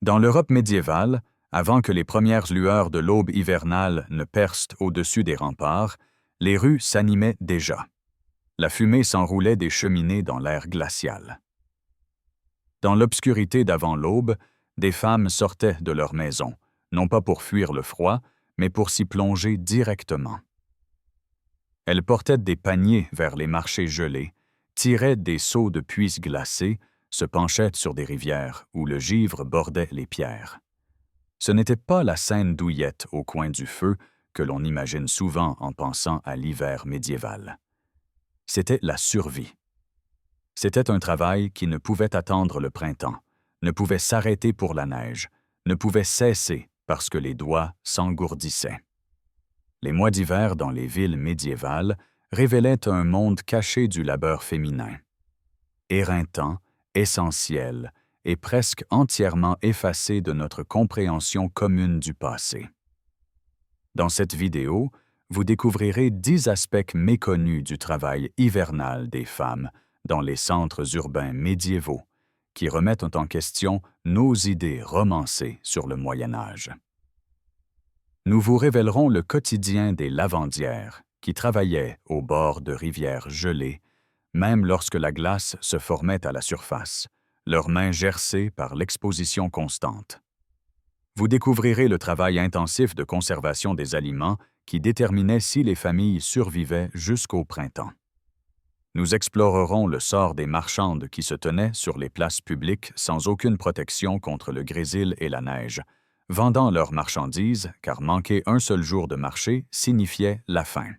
Dans l'Europe médiévale, avant que les premières lueurs de l'aube hivernale ne percent au-dessus des remparts, les rues s'animaient déjà. La fumée s'enroulait des cheminées dans l'air glacial. Dans l'obscurité d'avant l'aube, des femmes sortaient de leur maison, non pas pour fuir le froid, mais pour s'y plonger directement. Elles portaient des paniers vers les marchés gelés, tiraient des seaux de puits glacés, se penchaient sur des rivières où le givre bordait les pierres. Ce n'était pas la saine douillette au coin du feu que l'on imagine souvent en pensant à l'hiver médiéval. C'était la survie. C'était un travail qui ne pouvait attendre le printemps, ne pouvait s'arrêter pour la neige, ne pouvait cesser parce que les doigts s'engourdissaient. Les mois d'hiver dans les villes médiévales révélaient un monde caché du labeur féminin. Éreintant, essentiel et presque entièrement effacé de notre compréhension commune du passé. Dans cette vidéo, vous découvrirez 10 aspects méconnus du travail hivernal des femmes dans les centres urbains médiévaux, qui remettent en question nos idées romancées sur le Moyen Âge. Nous vous révélerons le quotidien des lavandières qui travaillaient au bord de rivières gelées, même lorsque la glace se formait à la surface, leurs mains gercées par l'exposition constante. Vous découvrirez le travail intensif de conservation des aliments qui déterminait si les familles survivaient jusqu'au printemps. Nous explorerons le sort des marchandes qui se tenaient sur les places publiques sans aucune protection contre le grésil et la neige, vendant leurs marchandises car manquer un seul jour de marché signifiait la faim.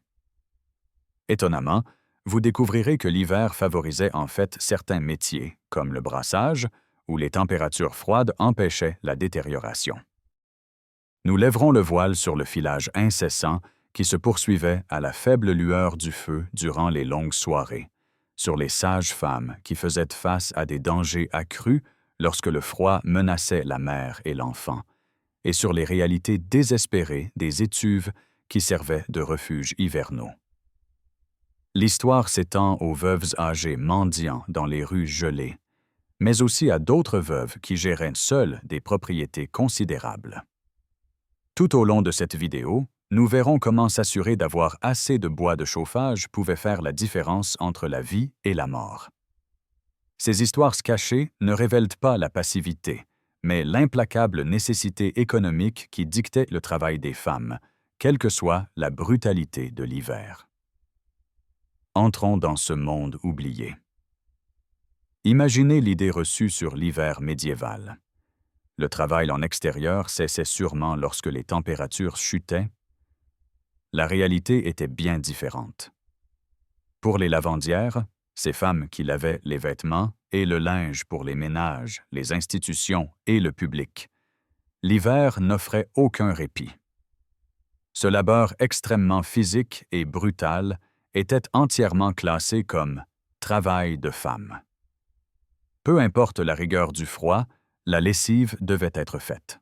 Étonnamment, vous découvrirez que l'hiver favorisait en fait certains métiers, comme le brassage, où les températures froides empêchaient la détérioration. Nous lèverons le voile sur le filage incessant qui se poursuivait à la faible lueur du feu durant les longues soirées, sur les sages femmes qui faisaient face à des dangers accrus lorsque le froid menaçait la mère et l'enfant, et sur les réalités désespérées des étuves qui servaient de refuges hivernaux. L'histoire s'étend aux veuves âgées mendiant dans les rues gelées, mais aussi à d'autres veuves qui géraient seules des propriétés considérables. Tout au long de cette vidéo, nous verrons comment s'assurer d'avoir assez de bois de chauffage pouvait faire la différence entre la vie et la mort. Ces histoires cachées ne révèlent pas la passivité, mais l'implacable nécessité économique qui dictait le travail des femmes, quelle que soit la brutalité de l'hiver. Entrons dans ce monde oublié. Imaginez l'idée reçue sur l'hiver médiéval. Le travail en extérieur cessait sûrement lorsque les températures chutaient. La réalité était bien différente. Pour les lavandières, ces femmes qui lavaient les vêtements et le linge pour les ménages, les institutions et le public, l'hiver n'offrait aucun répit. Ce labeur extrêmement physique et brutal était entièrement classé comme « travail de femme ». Peu importe la rigueur du froid, la lessive devait être faite.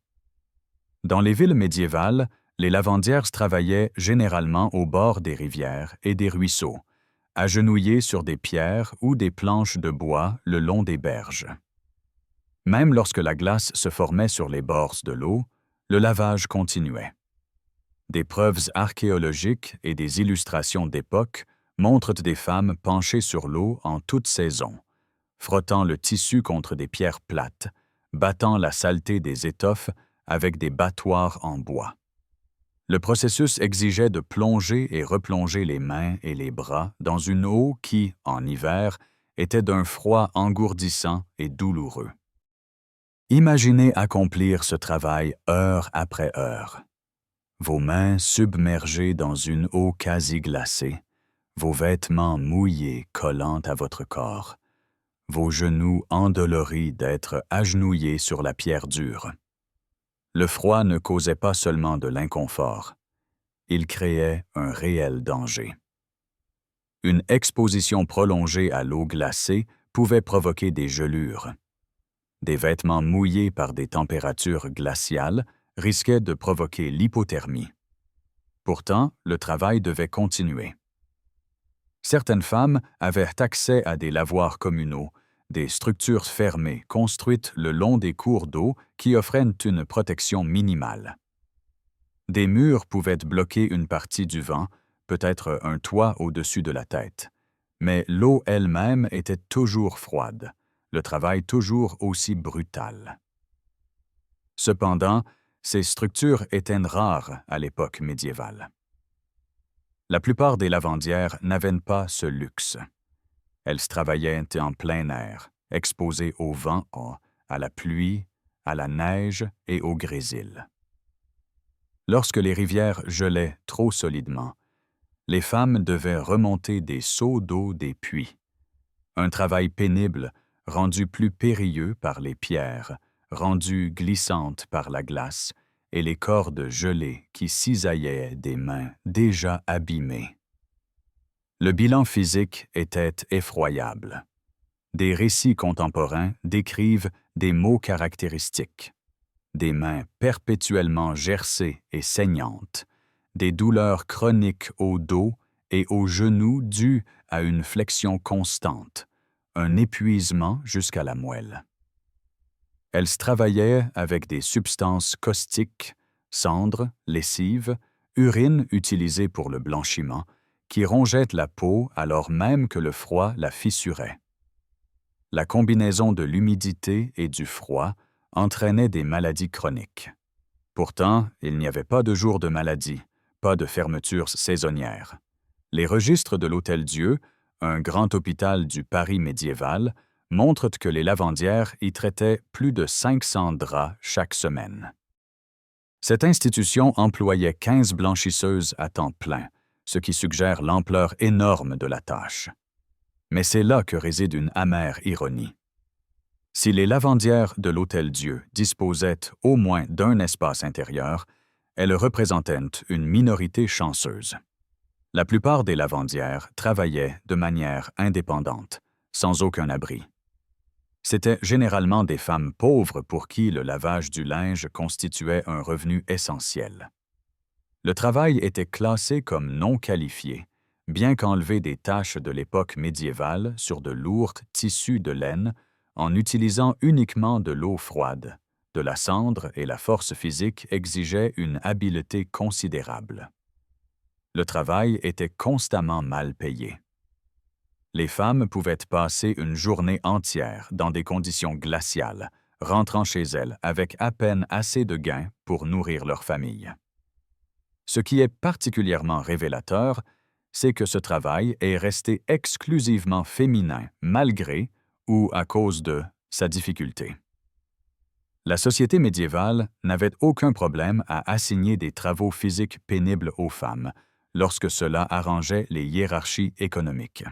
Dans les villes médiévales, les lavandières travaillaient généralement au bord des rivières et des ruisseaux, agenouillées sur des pierres ou des planches de bois le long des berges. Même lorsque la glace se formait sur les bords de l'eau, le lavage continuait. Des preuves archéologiques et des illustrations d'époque montrent des femmes penchées sur l'eau en toute saison, frottant le tissu contre des pierres plates, battant la saleté des étoffes avec des battoirs en bois. Le processus exigeait de plonger et replonger les mains et les bras dans une eau qui, en hiver, était d'un froid engourdissant et douloureux. Imaginez accomplir ce travail heure après heure. Vos mains submergées dans une eau quasi glacée, vos vêtements mouillés collant à votre corps, vos genoux endoloris d'être agenouillés sur la pierre dure. Le froid ne causait pas seulement de l'inconfort, il créait un réel danger. Une exposition prolongée à l'eau glacée pouvait provoquer des gelures. Des vêtements mouillés par des températures glaciales risquaient de provoquer l'hypothermie. Pourtant, le travail devait continuer. Certaines femmes avaient accès à des lavoirs communaux, des structures fermées construites le long des cours d'eau qui offraient une protection minimale. Des murs pouvaient bloquer une partie du vent, peut-être un toit au-dessus de la tête, mais l'eau elle-même était toujours froide, le travail toujours aussi brutal. Cependant, ces structures étaient rares à l'époque médiévale. La plupart des lavandières n'avaient pas ce luxe. Elles travaillaient en plein air, exposées au vent, à la pluie, à la neige et au grésil. Lorsque les rivières gelaient trop solidement, les femmes devaient remonter des seaux d'eau des puits. Un travail pénible, rendu plus périlleux par les pierres, rendu glissante par la glace, et les cordes gelées qui cisaillaient des mains déjà abîmées. Le bilan physique était effroyable. Des récits contemporains décrivent des maux caractéristiques. Des mains perpétuellement gercées et saignantes, des douleurs chroniques au dos et aux genoux dues à une flexion constante, un épuisement jusqu'à la moelle. Elles travaillaient avec des substances caustiques, cendres, lessive, urine utilisée pour le blanchiment, qui rongeaient la peau alors même que le froid la fissurait. La combinaison de l'humidité et du froid entraînait des maladies chroniques. Pourtant, il n'y avait pas de jour de maladie, pas de fermeture saisonnière. Les registres de l'Hôtel-Dieu, un grand hôpital du Paris médiéval, montrent que les lavandières y traitaient plus de 500 draps chaque semaine. Cette institution employait 15 blanchisseuses à temps plein, ce qui suggère l'ampleur énorme de la tâche. Mais c'est là que réside une amère ironie. Si les lavandières de l'Hôtel-Dieu disposaient au moins d'un espace intérieur, elles représentaient une minorité chanceuse. La plupart des lavandières travaillaient de manière indépendante, sans aucun abri. C'étaient généralement des femmes pauvres pour qui le lavage du linge constituait un revenu essentiel. Le travail était classé comme non qualifié, bien qu'enlevé des tâches de l'époque médiévale sur de lourds tissus de laine, en utilisant uniquement de l'eau froide. De la cendre et la force physique exigeaient une habileté considérable. Le travail était constamment mal payé. Les femmes pouvaient passer une journée entière dans des conditions glaciales, rentrant chez elles avec à peine assez de gains pour nourrir leur famille. Ce qui est particulièrement révélateur, c'est que ce travail est resté exclusivement féminin malgré ou à cause de sa difficulté. La société médiévale n'avait aucun problème à assigner des travaux physiques pénibles aux femmes lorsque cela arrangeait les hiérarchies économiques.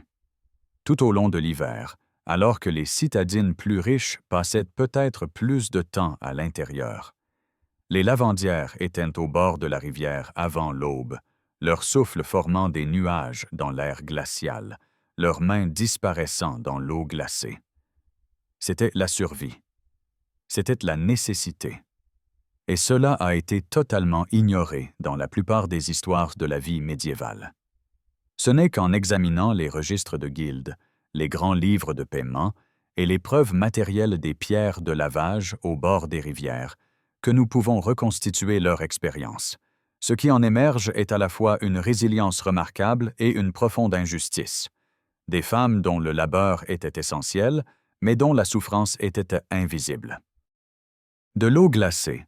Tout au long de l'hiver, alors que les citadines plus riches passaient peut-être plus de temps à l'intérieur, les lavandières étaient au bord de la rivière avant l'aube, leur souffle formant des nuages dans l'air glacial, leurs mains disparaissant dans l'eau glacée. C'était la survie. C'était la nécessité. Et cela a été totalement ignoré dans la plupart des histoires de la vie médiévale. Ce n'est qu'en examinant les registres de guildes, les grands livres de paiement et les preuves matérielles des pierres de lavage au bord des rivières que nous pouvons reconstituer leur expérience. Ce qui en émerge est à la fois une résilience remarquable et une profonde injustice. Des femmes dont le labeur était essentiel, mais dont la souffrance était invisible. De l'eau glacée,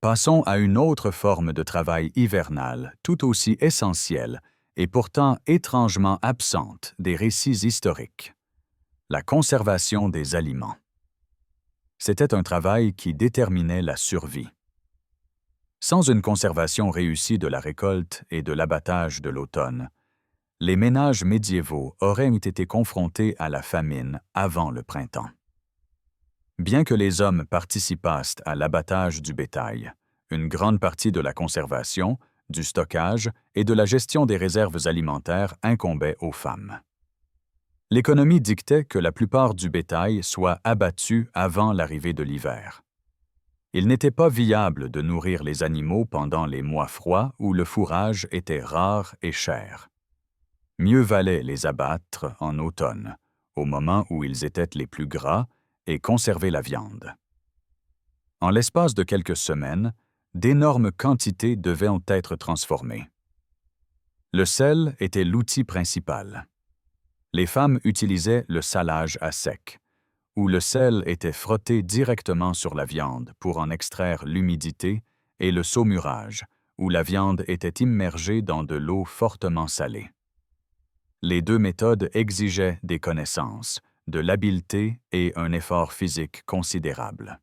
passons à une autre forme de travail hivernal tout aussi essentielle et pourtant étrangement absente des récits historiques. La conservation des aliments. C'était un travail qui déterminait la survie. Sans une conservation réussie de la récolte et de l'abattage de l'automne, les ménages médiévaux auraient été confrontés à la famine avant le printemps. Bien que les hommes participassent à l'abattage du bétail, une grande partie de la conservation, du stockage et de la gestion des réserves alimentaires incombait aux femmes. L'économie dictait que la plupart du bétail soit abattu avant l'arrivée de l'hiver. Il n'était pas viable de nourrir les animaux pendant les mois froids où le fourrage était rare et cher. Mieux valait les abattre en automne, au moment où ils étaient les plus gras, et conserver la viande. En l'espace de quelques semaines, d'énormes quantités devaient être transformées. Le sel était l'outil principal. Les femmes utilisaient le salage à sec, où le sel était frotté directement sur la viande pour en extraire l'humidité, et le saumurage, où la viande était immergée dans de l'eau fortement salée. Les deux méthodes exigeaient des connaissances, de l'habileté et un effort physique considérable.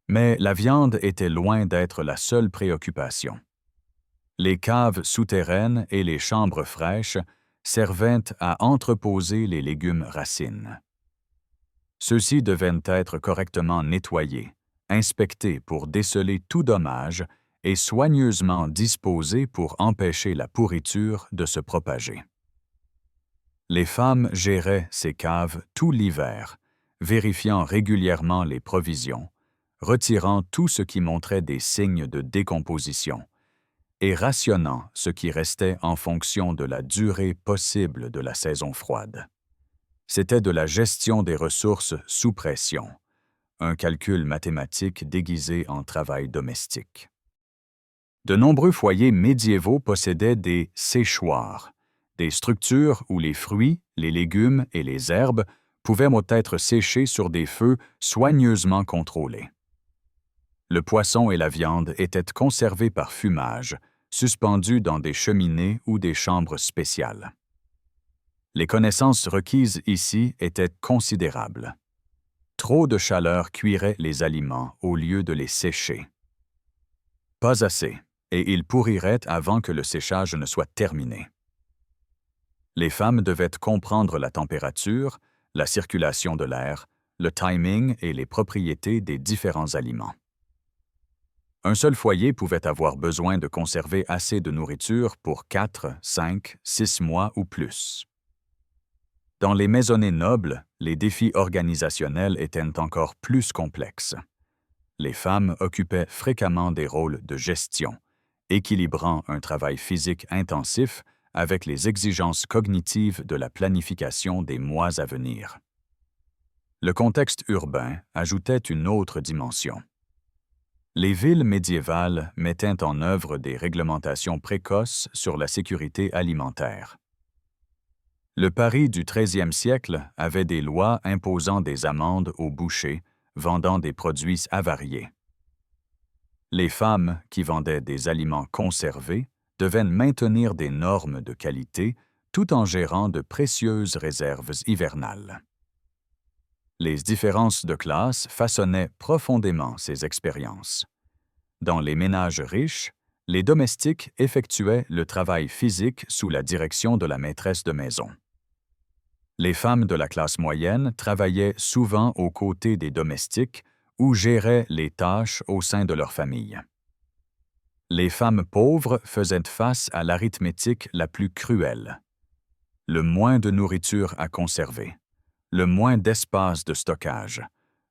Mais la viande était loin d'être la seule préoccupation. Les caves souterraines et les chambres fraîches servaient à entreposer les légumes racines. Ceux-ci devaient être correctement nettoyés, inspectés pour déceler tout dommage et soigneusement disposés pour empêcher la pourriture de se propager. Les femmes géraient ces caves tout l'hiver, vérifiant régulièrement les provisions, retirant tout ce qui montrait des signes de décomposition et rationnant ce qui restait en fonction de la durée possible de la saison froide. C'était de la gestion des ressources sous pression, un calcul mathématique déguisé en travail domestique. De nombreux foyers médiévaux possédaient des séchoirs, des structures où les fruits, les légumes et les herbes pouvaient être séchés sur des feux soigneusement contrôlés. Le poisson et la viande étaient conservés par fumage, suspendus dans des cheminées ou des chambres spéciales. Les connaissances requises ici étaient considérables. Trop de chaleur cuirait les aliments au lieu de les sécher. Pas assez, et ils pourriraient avant que le séchage ne soit terminé. Les femmes devaient comprendre la température, la circulation de l'air, le timing et les propriétés des différents aliments. Un seul foyer pouvait avoir besoin de conserver assez de nourriture pour 4, 5, 6 mois ou plus. Dans les maisonnées nobles, les défis organisationnels étaient encore plus complexes. Les femmes occupaient fréquemment des rôles de gestion, équilibrant un travail physique intensif avec les exigences cognitives de la planification des mois à venir. Le contexte urbain ajoutait une autre dimension. Les villes médiévales mettaient en œuvre des réglementations précoces sur la sécurité alimentaire. Le Paris du XIIIe siècle avait des lois imposant des amendes aux bouchers vendant des produits avariés. Les femmes qui vendaient des aliments conservés devaient maintenir des normes de qualité tout en gérant de précieuses réserves hivernales. Les différences de classe façonnaient profondément ces expériences. Dans les ménages riches, les domestiques effectuaient le travail physique sous la direction de la maîtresse de maison. Les femmes de la classe moyenne travaillaient souvent aux côtés des domestiques ou géraient les tâches au sein de leur famille. Les femmes pauvres faisaient face à l'arithmétique la plus cruelle. Le moins de nourriture à conserver, le moins d'espace de stockage,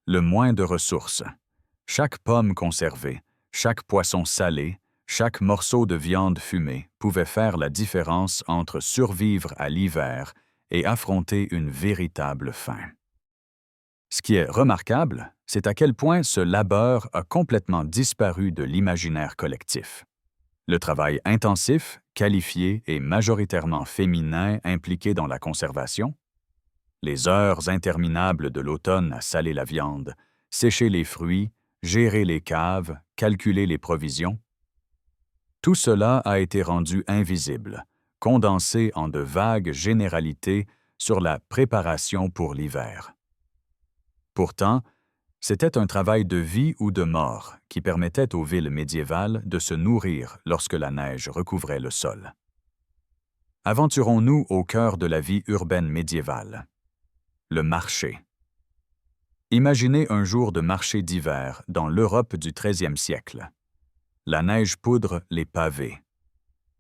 le moins de ressources. Chaque pomme conservée, chaque poisson salé, chaque morceau de viande fumée pouvait faire la différence entre survivre à l'hiver et affronter une véritable faim. Ce qui est remarquable, c'est à quel point ce labeur a complètement disparu de l'imaginaire collectif. Le travail intensif, qualifié et majoritairement féminin impliqué dans la conservation, les heures interminables de l'automne à saler la viande, sécher les fruits, gérer les caves, calculer les provisions, tout cela a été rendu invisible, condensé en de vagues généralités sur la préparation pour l'hiver. Pourtant, c'était un travail de vie ou de mort qui permettait aux villes médiévales de se nourrir lorsque la neige recouvrait le sol. Aventurons-nous au cœur de la vie urbaine médiévale. Le marché. Imaginez un jour de marché d'hiver dans l'Europe du XIIIe siècle. La neige poudre les pavés.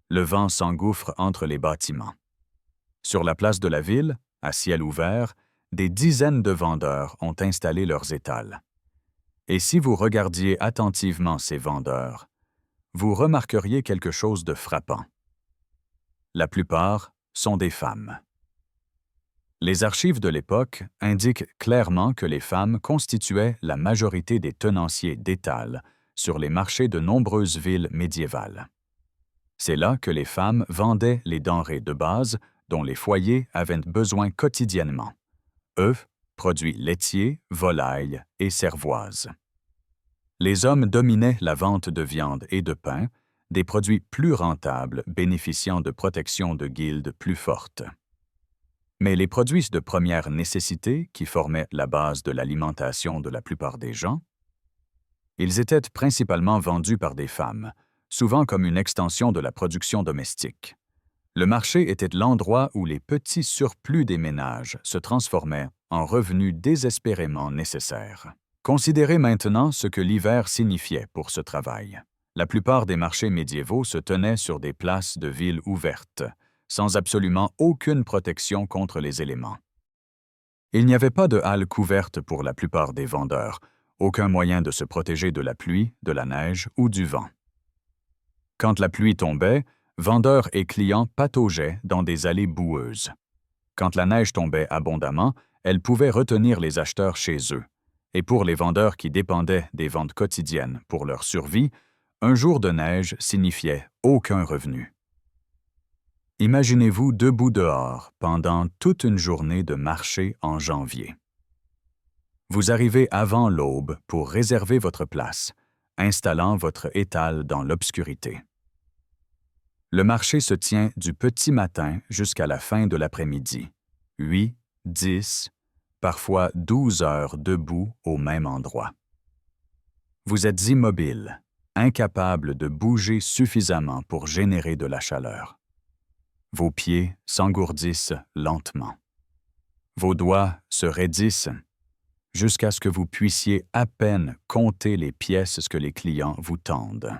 Le vent s'engouffre entre les bâtiments. Sur la place de la ville, à ciel ouvert, des dizaines de vendeurs ont installé leurs étals. Et si vous regardiez attentivement ces vendeurs, vous remarqueriez quelque chose de frappant. La plupart sont des femmes. Les archives de l'époque indiquent clairement que les femmes constituaient la majorité des tenanciers d'étal sur les marchés de nombreuses villes médiévales. C'est là que les femmes vendaient les denrées de base dont les foyers avaient besoin quotidiennement: œufs, produits laitiers, volailles et cervoises. Les hommes dominaient la vente de viande et de pain, des produits plus rentables bénéficiant de protections de guildes plus fortes. Mais les produits de première nécessité, qui formaient la base de l'alimentation de la plupart des gens, ils étaient principalement vendus par des femmes, souvent comme une extension de la production domestique. Le marché était l'endroit où les petits surplus des ménages se transformaient en revenus désespérément nécessaires. Considérez maintenant ce que l'hiver signifiait pour ce travail. La plupart des marchés médiévaux se tenaient sur des places de ville ouvertes, sans absolument aucune protection contre les éléments. Il n'y avait pas de halles couvertes pour la plupart des vendeurs, aucun moyen de se protéger de la pluie, de la neige ou du vent. Quand la pluie tombait, vendeurs et clients pataugeaient dans des allées boueuses. Quand la neige tombait abondamment, elle pouvait retenir les acheteurs chez eux. Et pour les vendeurs qui dépendaient des ventes quotidiennes pour leur survie, un jour de neige signifiait aucun revenu. Imaginez-vous debout dehors pendant toute une journée de marché en janvier. Vous arrivez avant l'aube pour réserver votre place, installant votre étal dans l'obscurité. Le marché se tient du petit matin jusqu'à la fin de l'après-midi, 8, 10, parfois 12 heures debout au même endroit. Vous êtes immobile, incapable de bouger suffisamment pour générer de la chaleur. Vos pieds s'engourdissent lentement. Vos doigts se raidissent jusqu'à ce que vous puissiez à peine compter les pièces que les clients vous tendent.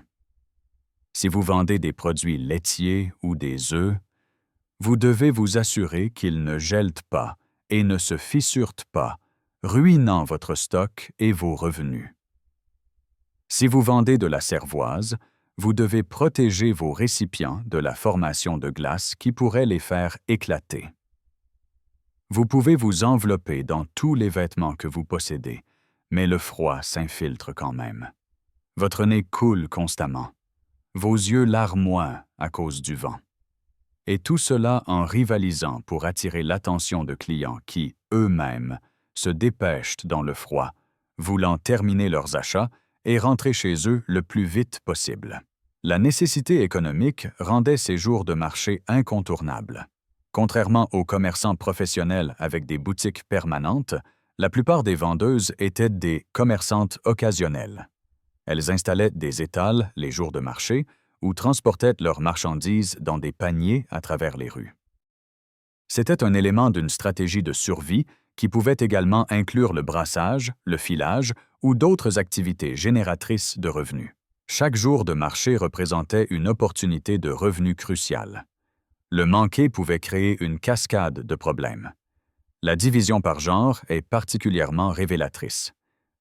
Si vous vendez des produits laitiers ou des œufs, vous devez vous assurer qu'ils ne gèlent pas et ne se fissurent pas, ruinant votre stock et vos revenus. Si vous vendez de la cervoise, vous devez protéger vos récipients de la formation de glace qui pourrait les faire éclater. Vous pouvez vous envelopper dans tous les vêtements que vous possédez, mais le froid s'infiltre quand même. Votre nez coule constamment. Vos yeux larmoient à cause du vent. Et tout cela en rivalisant pour attirer l'attention de clients qui, eux-mêmes, se dépêchent dans le froid, voulant terminer leurs achats et rentrer chez eux le plus vite possible. La nécessité économique rendait ces jours de marché incontournables. Contrairement aux commerçants professionnels avec des boutiques permanentes, la plupart des vendeuses étaient des commerçantes occasionnelles. Elles installaient des étals les jours de marché ou transportaient leurs marchandises dans des paniers à travers les rues. C'était un élément d'une stratégie de survie qui pouvait également inclure le brassage, le filage ou d'autres activités génératrices de revenus. Chaque jour de marché représentait une opportunité de revenus cruciale. Le manquer pouvait créer une cascade de problèmes. La division par genre est particulièrement révélatrice.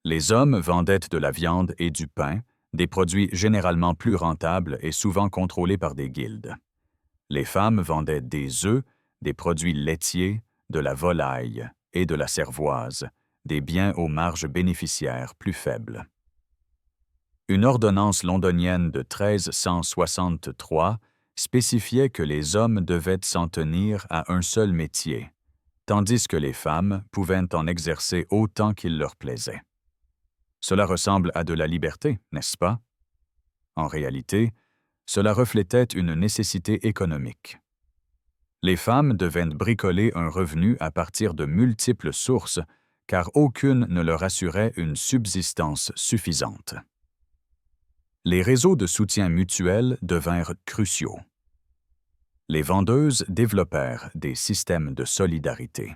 Les hommes vendaient de la viande et du pain, des produits généralement plus rentables et souvent contrôlés par des guildes. Les femmes vendaient des œufs, des produits laitiers, de la volaille et de la cervoise, des biens aux marges bénéficiaires plus faibles. Une ordonnance londonienne de 1363 spécifiait que les hommes devaient s'en tenir à un seul métier, tandis que les femmes pouvaient en exercer autant qu'il leur plaisait. Cela ressemble à de la liberté, n'est-ce pas? En réalité, cela reflétait une nécessité économique. Les femmes devaient bricoler un revenu à partir de multiples sources, car aucune ne leur assurait une subsistance suffisante. Les réseaux de soutien mutuel devinrent cruciaux. Les vendeuses développèrent des systèmes de solidarité.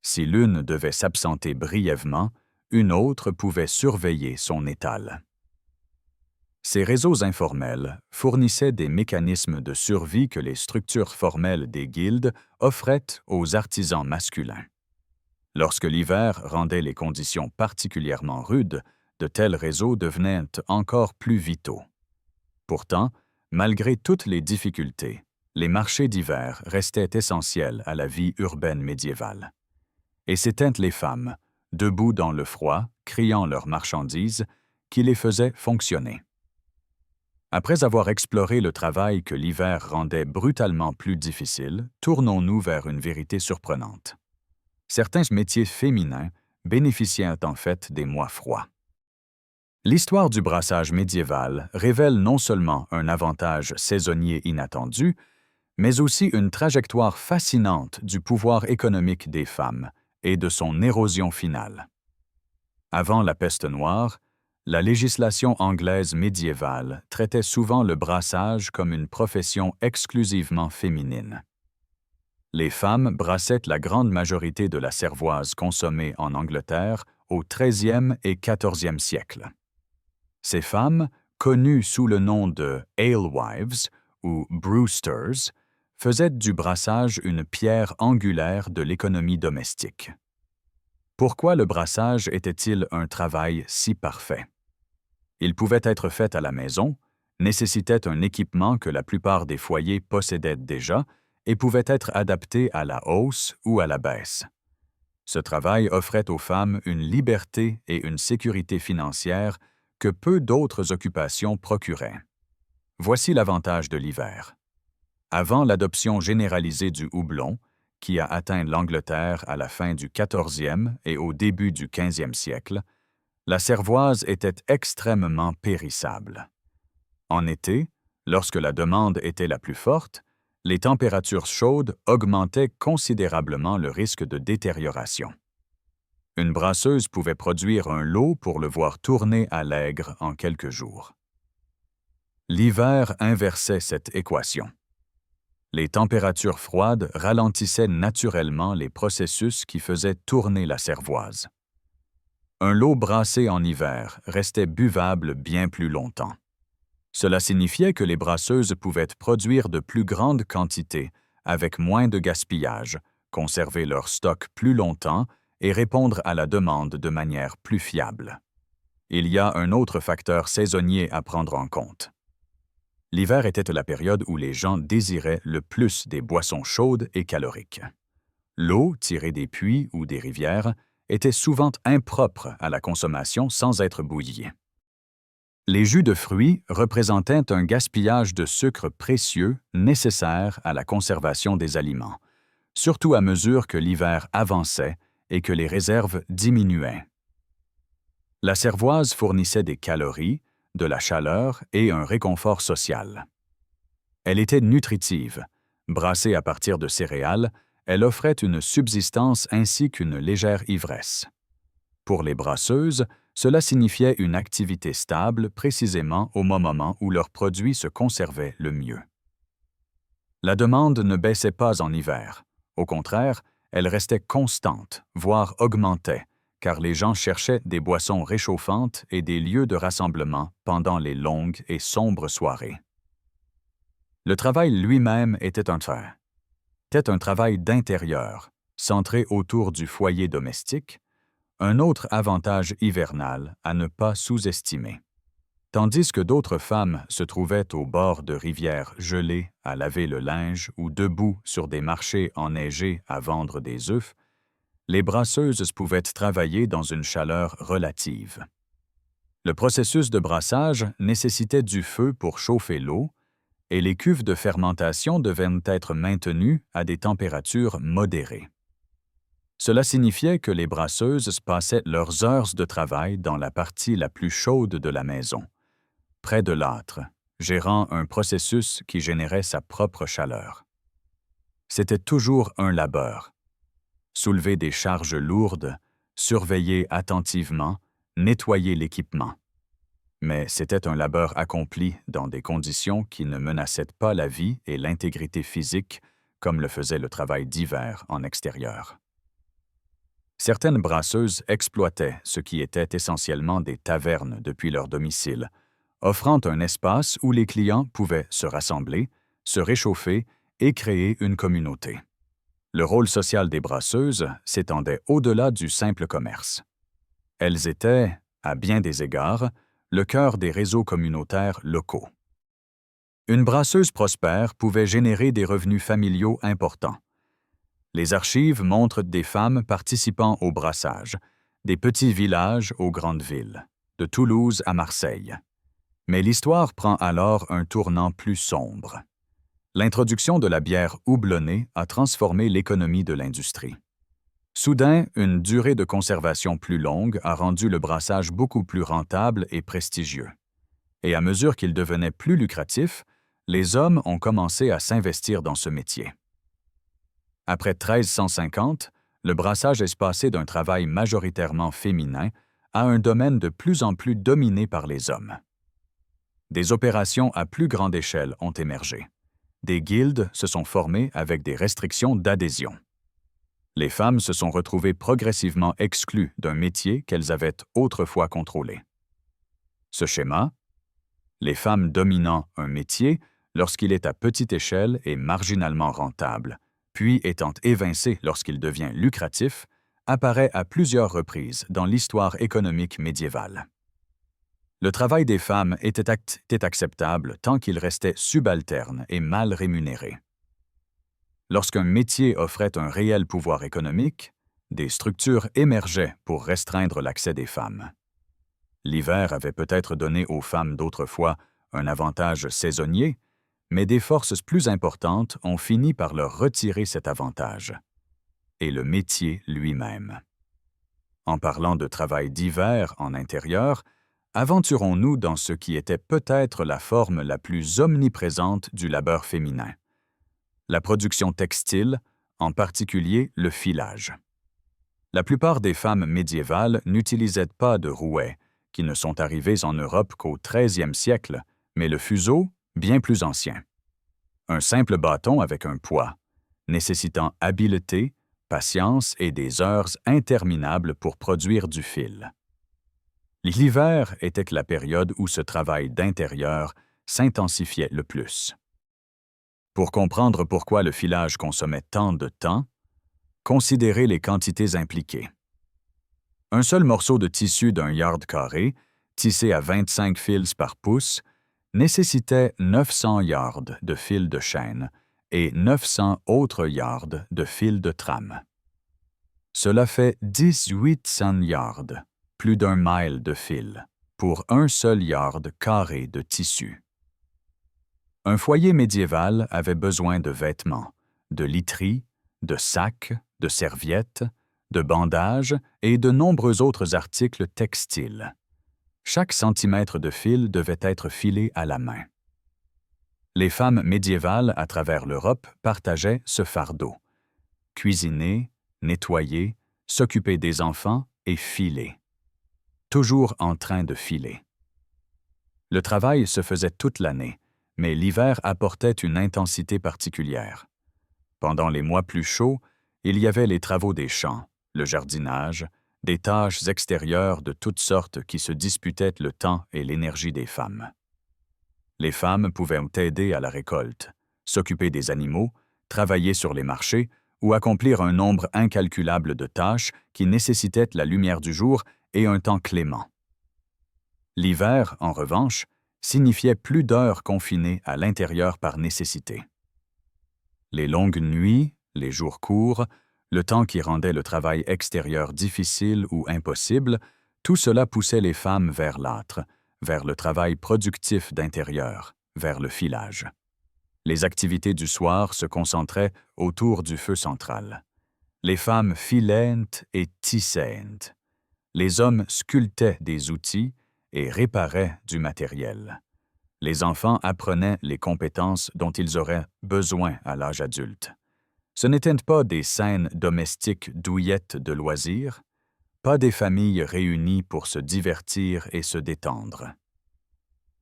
Si l'une devait s'absenter brièvement, une autre pouvait surveiller son étal. Ces réseaux informels fournissaient des mécanismes de survie que les structures formelles des guildes offraient aux artisans masculins. Lorsque l'hiver rendait les conditions particulièrement rudes, de tels réseaux devenaient encore plus vitaux. Pourtant, malgré toutes les difficultés, les marchés d'hiver restaient essentiels à la vie urbaine médiévale. Et c'étaient les femmes, debout dans le froid, criant leurs marchandises, qui les faisaient fonctionner. Après avoir exploré le travail que l'hiver rendait brutalement plus difficile, tournons-nous vers une vérité surprenante. Certains métiers féminins bénéficiaient en fait des mois froids. L'histoire du brassage médiéval révèle non seulement un avantage saisonnier inattendu, mais aussi une trajectoire fascinante du pouvoir économique des femmes et de son érosion finale. Avant la peste noire, la législation anglaise médiévale traitait souvent le brassage comme une profession exclusivement féminine. Les femmes brassaient la grande majorité de la cervoise consommée en Angleterre au XIIIe et XIVe siècle. Ces femmes, connues sous le nom de alewives ou brewsters, faisaient du brassage une pierre angulaire de l'économie domestique. Pourquoi le brassage était-il un travail si parfait? Il pouvait être fait à la maison, nécessitait un équipement que la plupart des foyers possédaient déjà et pouvait être adapté à la hausse ou à la baisse. Ce travail offrait aux femmes une liberté et une sécurité financière que peu d'autres occupations procuraient. Voici l'avantage de l'hiver. Avant l'adoption généralisée du houblon, qui a atteint l'Angleterre à la fin du XIVe et au début du XVe siècle, la cervoise était extrêmement périssable. En été, lorsque la demande était la plus forte, les températures chaudes augmentaient considérablement le risque de détérioration. Une brasseuse pouvait produire un lot pour le voir tourner à l'aigre en quelques jours. L'hiver inversait cette équation. Les températures froides ralentissaient naturellement les processus qui faisaient tourner la cervoise. Un lot brassé en hiver restait buvable bien plus longtemps. Cela signifiait que les brasseuses pouvaient produire de plus grandes quantités avec moins de gaspillage, conserver leur stock plus longtemps et répondre à la demande de manière plus fiable. Il y a un autre facteur saisonnier à prendre en compte. L'hiver était la période où les gens désiraient le plus des boissons chaudes et caloriques. L'eau, tirée des puits ou des rivières, était souvent impropre à la consommation sans être bouillie. Les jus de fruits représentaient un gaspillage de sucre précieux nécessaire à la conservation des aliments, surtout à mesure que l'hiver avançait et que les réserves diminuaient. La cervoise fournissait des calories, de la chaleur et un réconfort social. Elle était nutritive. Brassée à partir de céréales, elle offrait une subsistance ainsi qu'une légère ivresse. Pour les brasseuses, cela signifiait une activité stable précisément au moment où leurs produits se conservaient le mieux. La demande ne baissait pas en hiver. Au contraire, elle restait constante, voire augmentait, car les gens cherchaient des boissons réchauffantes et des lieux de rassemblement pendant les longues et sombres soirées. Le travail lui-même était un travail d'intérieur, centré autour du foyer domestique, un autre avantage hivernal à ne pas sous-estimer. Tandis que d'autres femmes se trouvaient au bord de rivières gelées à laver le linge ou debout sur des marchés enneigés à vendre des œufs, les brasseuses pouvaient travailler dans une chaleur relative. Le processus de brassage nécessitait du feu pour chauffer l'eau, et les cuves de fermentation devaient être maintenues à des températures modérées. Cela signifiait que les brasseuses passaient leurs heures de travail dans la partie la plus chaude de la maison, près de l'âtre, gérant un processus qui générait sa propre chaleur. C'était toujours un labeur. Soulever des charges lourdes, surveiller attentivement, nettoyer l'équipement. Mais c'était un labeur accompli dans des conditions qui ne menaçaient pas la vie et l'intégrité physique comme le faisait le travail d'hiver en extérieur. Certaines brasseuses exploitaient ce qui était essentiellement des tavernes depuis leur domicile, offrant un espace où les clients pouvaient se rassembler, se réchauffer et créer une communauté. Le rôle social des brasseuses s'étendait au-delà du simple commerce. Elles étaient, à bien des égards, le cœur des réseaux communautaires locaux. Une brasseuse prospère pouvait générer des revenus familiaux importants. Les archives montrent des femmes participant au brassage, des petits villages aux grandes villes, de Toulouse à Marseille. Mais l'histoire prend alors un tournant plus sombre. L'introduction de la bière houblonnée a transformé l'économie de l'industrie. Soudain, une durée de conservation plus longue a rendu le brassage beaucoup plus rentable et prestigieux. Et à mesure qu'il devenait plus lucratif, les hommes ont commencé à s'investir dans ce métier. Après 1350, le brassage est passé d'un travail majoritairement féminin à un domaine de plus en plus dominé par les hommes. Des opérations à plus grande échelle ont émergé. Des guildes se sont formées avec des restrictions d'adhésion. Les femmes se sont retrouvées progressivement exclues d'un métier qu'elles avaient autrefois contrôlé. Ce schéma, les femmes dominant un métier lorsqu'il est à petite échelle et marginalement rentable, puis étant évincé lorsqu'il devient lucratif, apparaît à plusieurs reprises dans l'histoire économique médiévale. Le travail des femmes était acceptable tant qu'il restait subalterne et mal rémunéré. Lorsqu'un métier offrait un réel pouvoir économique, des structures émergeaient pour restreindre l'accès des femmes. L'hiver avait peut-être donné aux femmes d'autrefois un avantage saisonnier, mais des forces plus importantes ont fini par leur retirer cet avantage. Et le métier lui-même. En parlant de travail d'hiver en intérieur, aventurons-nous dans ce qui était peut-être la forme la plus omniprésente du labeur féminin. La production textile, en particulier le filage. La plupart des femmes médiévales n'utilisaient pas de rouets, qui ne sont arrivés en Europe qu'au XIIIe siècle, mais le fuseau, bien plus ancien. Un simple bâton avec un poids, nécessitant habileté, patience et des heures interminables pour produire du fil. L'hiver était la période où ce travail d'intérieur s'intensifiait le plus. Pour comprendre pourquoi le filage consommait tant de temps, considérez les quantités impliquées. Un seul morceau de tissu d'un yard carré, tissé à 25 fils par pouce, nécessitait 900 yards de fil de chaîne et 900 autres yards de fil de trame. Cela fait 1800 yards, plus d'un mile de fil, pour un seul yard carré de tissu. Un foyer médiéval avait besoin de vêtements, de literie, de sacs, de serviettes, de bandages et de nombreux autres articles textiles. Chaque centimètre de fil devait être filé à la main. Les femmes médiévales à travers l'Europe partageaient ce fardeau. Cuisiner, nettoyer, s'occuper des enfants et filer. Toujours en train de filer. Le travail se faisait toute l'année, mais l'hiver apportait une intensité particulière. Pendant les mois plus chauds, il y avait les travaux des champs, le jardinage, des tâches extérieures de toutes sortes qui se disputaient le temps et l'énergie des femmes. Les femmes pouvaient aider à la récolte, s'occuper des animaux, travailler sur les marchés ou accomplir un nombre incalculable de tâches qui nécessitaient la lumière du jour et un temps clément. L'hiver, en revanche, signifiait plus d'heures confinées à l'intérieur par nécessité. Les longues nuits, les jours courts, le temps qui rendait le travail extérieur difficile ou impossible, tout cela poussait les femmes vers l'âtre, vers le travail productif d'intérieur, vers le filage. Les activités du soir se concentraient autour du feu central. Les femmes filaient et tissaient. Les hommes sculptaient des outils et réparaient du matériel. Les enfants apprenaient les compétences dont ils auraient besoin à l'âge adulte. Ce n'étaient pas des scènes domestiques douillettes de loisirs, pas des familles réunies pour se divertir et se détendre.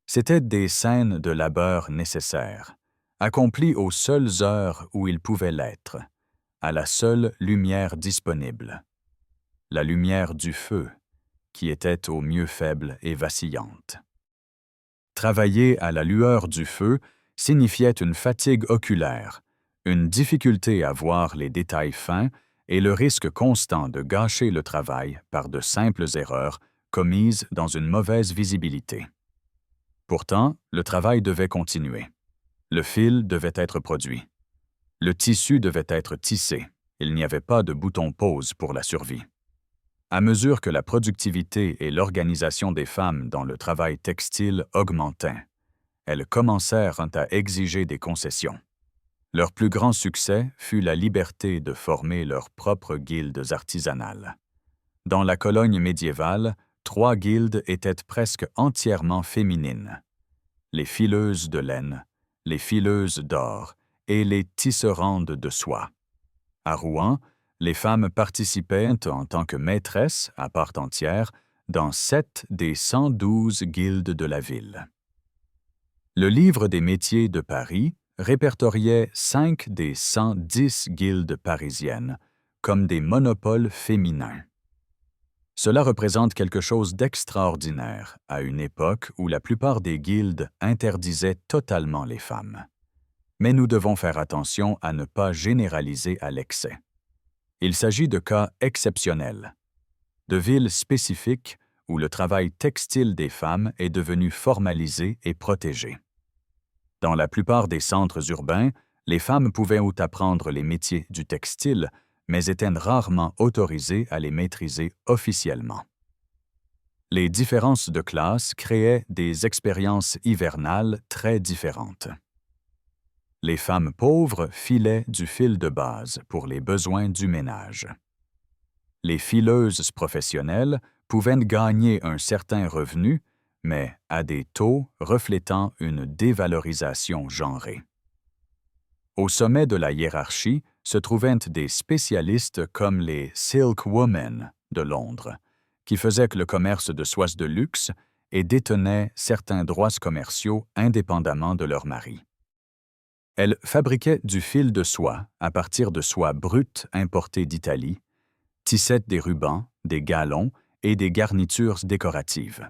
C'étaient des scènes de labeur nécessaires, accomplies aux seules heures où ils pouvaient l'être, à la seule lumière disponible. La lumière du feu, qui était au mieux faible et vacillante. Travailler à la lueur du feu signifiait une fatigue oculaire, une difficulté à voir les détails fins et le risque constant de gâcher le travail par de simples erreurs commises dans une mauvaise visibilité. Pourtant, le travail devait continuer. Le fil devait être produit. Le tissu devait être tissé. Il n'y avait pas de bouton pause pour la survie. À mesure que la productivité et l'organisation des femmes dans le travail textile augmentaient, elles commencèrent à exiger des concessions. Leur plus grand succès fut la liberté de former leurs propres guildes artisanales. Dans la Cologne médiévale, 3 guildes étaient presque entièrement féminines: les fileuses de laine, les fileuses d'or et les tisserandes de soie. À Rouen, les femmes participaient en tant que maîtresses à part entière dans 7 des 112 guildes de la ville. Le Livre des métiers de Paris répertoriait 5 des 110 guildes parisiennes comme des monopoles féminins. Cela représente quelque chose d'extraordinaire à une époque où la plupart des guildes interdisaient totalement les femmes. Mais nous devons faire attention à ne pas généraliser à l'excès. Il s'agit de cas exceptionnels, de villes spécifiques où le travail textile des femmes est devenu formalisé et protégé. Dans la plupart des centres urbains, les femmes pouvaient apprendre les métiers du textile, mais étaient rarement autorisées à les maîtriser officiellement. Les différences de classe créaient des expériences hivernales très différentes. Les femmes pauvres filaient du fil de base pour les besoins du ménage. Les fileuses professionnelles pouvaient gagner un certain revenu, mais à des taux reflétant une dévalorisation genrée. Au sommet de la hiérarchie se trouvaient des spécialistes comme les Silk Women de Londres, qui faisaient le commerce de soies de luxe et détenaient certains droits commerciaux indépendamment de leur mari. Elles fabriquaient du fil de soie à partir de soie brute importée d'Italie, tissaient des rubans, des galons et des garnitures décoratives.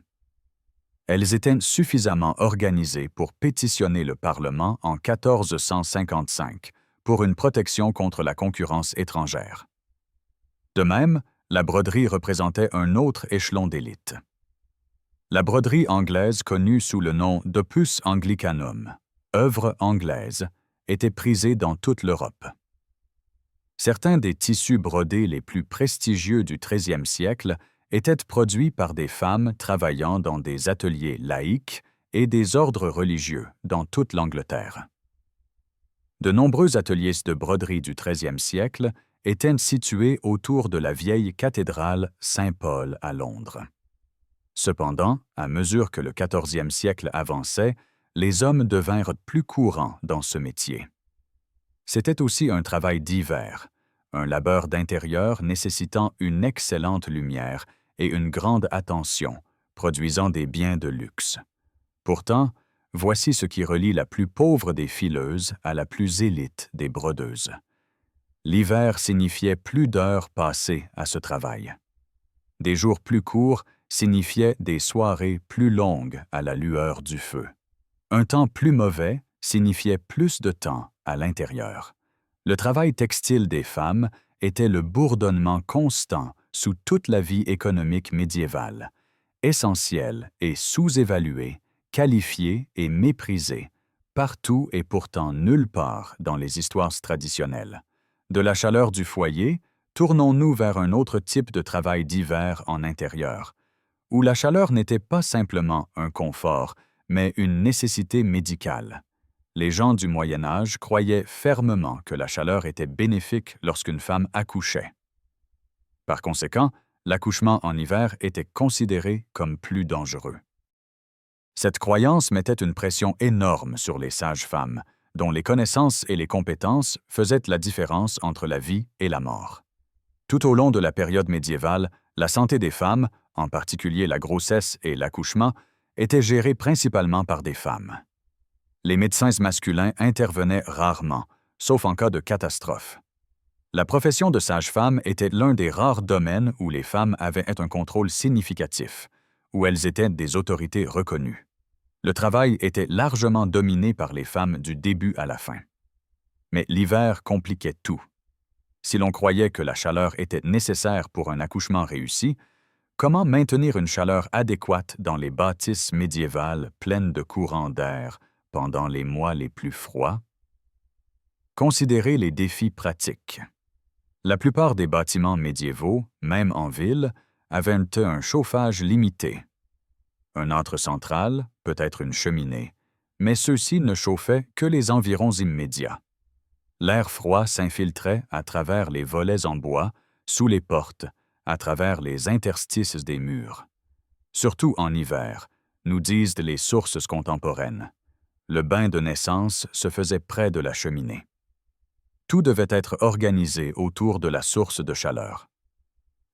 Elles étaient suffisamment organisées pour pétitionner le Parlement en 1455 pour une protection contre la concurrence étrangère. De même, la broderie représentait un autre échelon d'élite. La broderie anglaise connue sous le nom d'Opus Anglicanum, œuvre anglaise, était prisée dans toute l'Europe. Certains des tissus brodés les plus prestigieux du XIIIe siècle étaient produits par des femmes travaillant dans des ateliers laïques et des ordres religieux dans toute l'Angleterre. De nombreux ateliers de broderie du XIIIe siècle étaient situés autour de la vieille cathédrale Saint-Paul à Londres. Cependant, à mesure que le XIVe siècle avançait, les hommes devinrent plus courants dans ce métier. C'était aussi un travail d'hiver, un labeur d'intérieur nécessitant une excellente lumière et une grande attention, produisant des biens de luxe. Pourtant, voici ce qui relie la plus pauvre des fileuses à la plus élite des brodeuses. L'hiver signifiait plus d'heures passées à ce travail. Des jours plus courts signifiaient des soirées plus longues à la lueur du feu. Un temps plus mauvais signifiait plus de temps à l'intérieur. Le travail textile des femmes était le bourdonnement constant sous toute la vie économique médiévale, essentiel et sous-évalué, qualifié et méprisé, partout et pourtant nulle part dans les histoires traditionnelles. De la chaleur du foyer, tournons-nous vers un autre type de travail d'hiver en intérieur, où la chaleur n'était pas simplement un confort, mais une nécessité médicale. Les gens du Moyen Âge croyaient fermement que la chaleur était bénéfique lorsqu'une femme accouchait. Par conséquent, l'accouchement en hiver était considéré comme plus dangereux. Cette croyance mettait une pression énorme sur les sages-femmes, dont les connaissances et les compétences faisaient la différence entre la vie et la mort. Tout au long de la période médiévale, la santé des femmes, en particulier la grossesse et l'accouchement, était gérée principalement par des femmes. Les médecins masculins intervenaient rarement, sauf en cas de catastrophe. La profession de sage-femme était l'un des rares domaines où les femmes avaient un contrôle significatif, où elles étaient des autorités reconnues. Le travail était largement dominé par les femmes du début à la fin. Mais l'hiver compliquait tout. Si l'on croyait que la chaleur était nécessaire pour un accouchement réussi, comment maintenir une chaleur adéquate dans les bâtisses médiévales pleines de courants d'air, pendant les mois les plus froids. Considérez les défis pratiques. La plupart des bâtiments médiévaux, même en ville, avaient un chauffage limité. Un antre central, peut-être une cheminée, mais ceux-ci ne chauffaient que les environs immédiats. L'air froid s'infiltrait à travers les volets en bois, sous les portes, à travers les interstices des murs. Surtout en hiver, nous disent les sources contemporaines. Le bain de naissance se faisait près de la cheminée. Tout devait être organisé autour de la source de chaleur.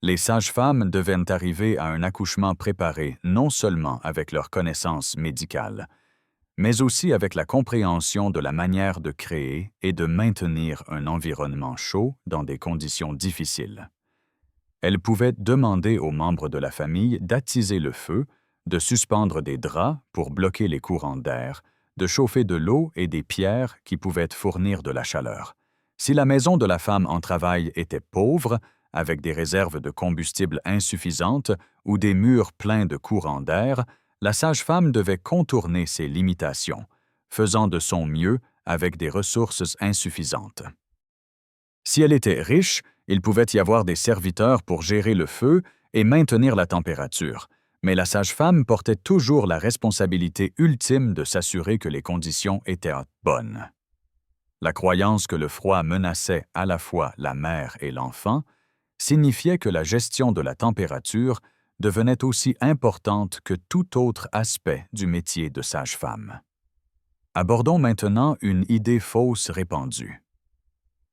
Les sages-femmes devaient arriver à un accouchement préparé non seulement avec leurs connaissances médicales, mais aussi avec la compréhension de la manière de créer et de maintenir un environnement chaud dans des conditions difficiles. Elles pouvaient demander aux membres de la famille d'attiser le feu, de suspendre des draps pour bloquer les courants d'air, de chauffer de l'eau et des pierres qui pouvaient fournir de la chaleur. Si la maison de la femme en travail était pauvre, avec des réserves de combustible insuffisantes ou des murs pleins de courants d'air, la sage-femme devait contourner ces limitations, faisant de son mieux avec des ressources insuffisantes. Si elle était riche, il pouvait y avoir des serviteurs pour gérer le feu et maintenir la température, mais la sage-femme portait toujours la responsabilité ultime de s'assurer que les conditions étaient bonnes. La croyance que le froid menaçait à la fois la mère et l'enfant signifiait que la gestion de la température devenait aussi importante que tout autre aspect du métier de sage-femme. Abordons maintenant une idée fausse répandue.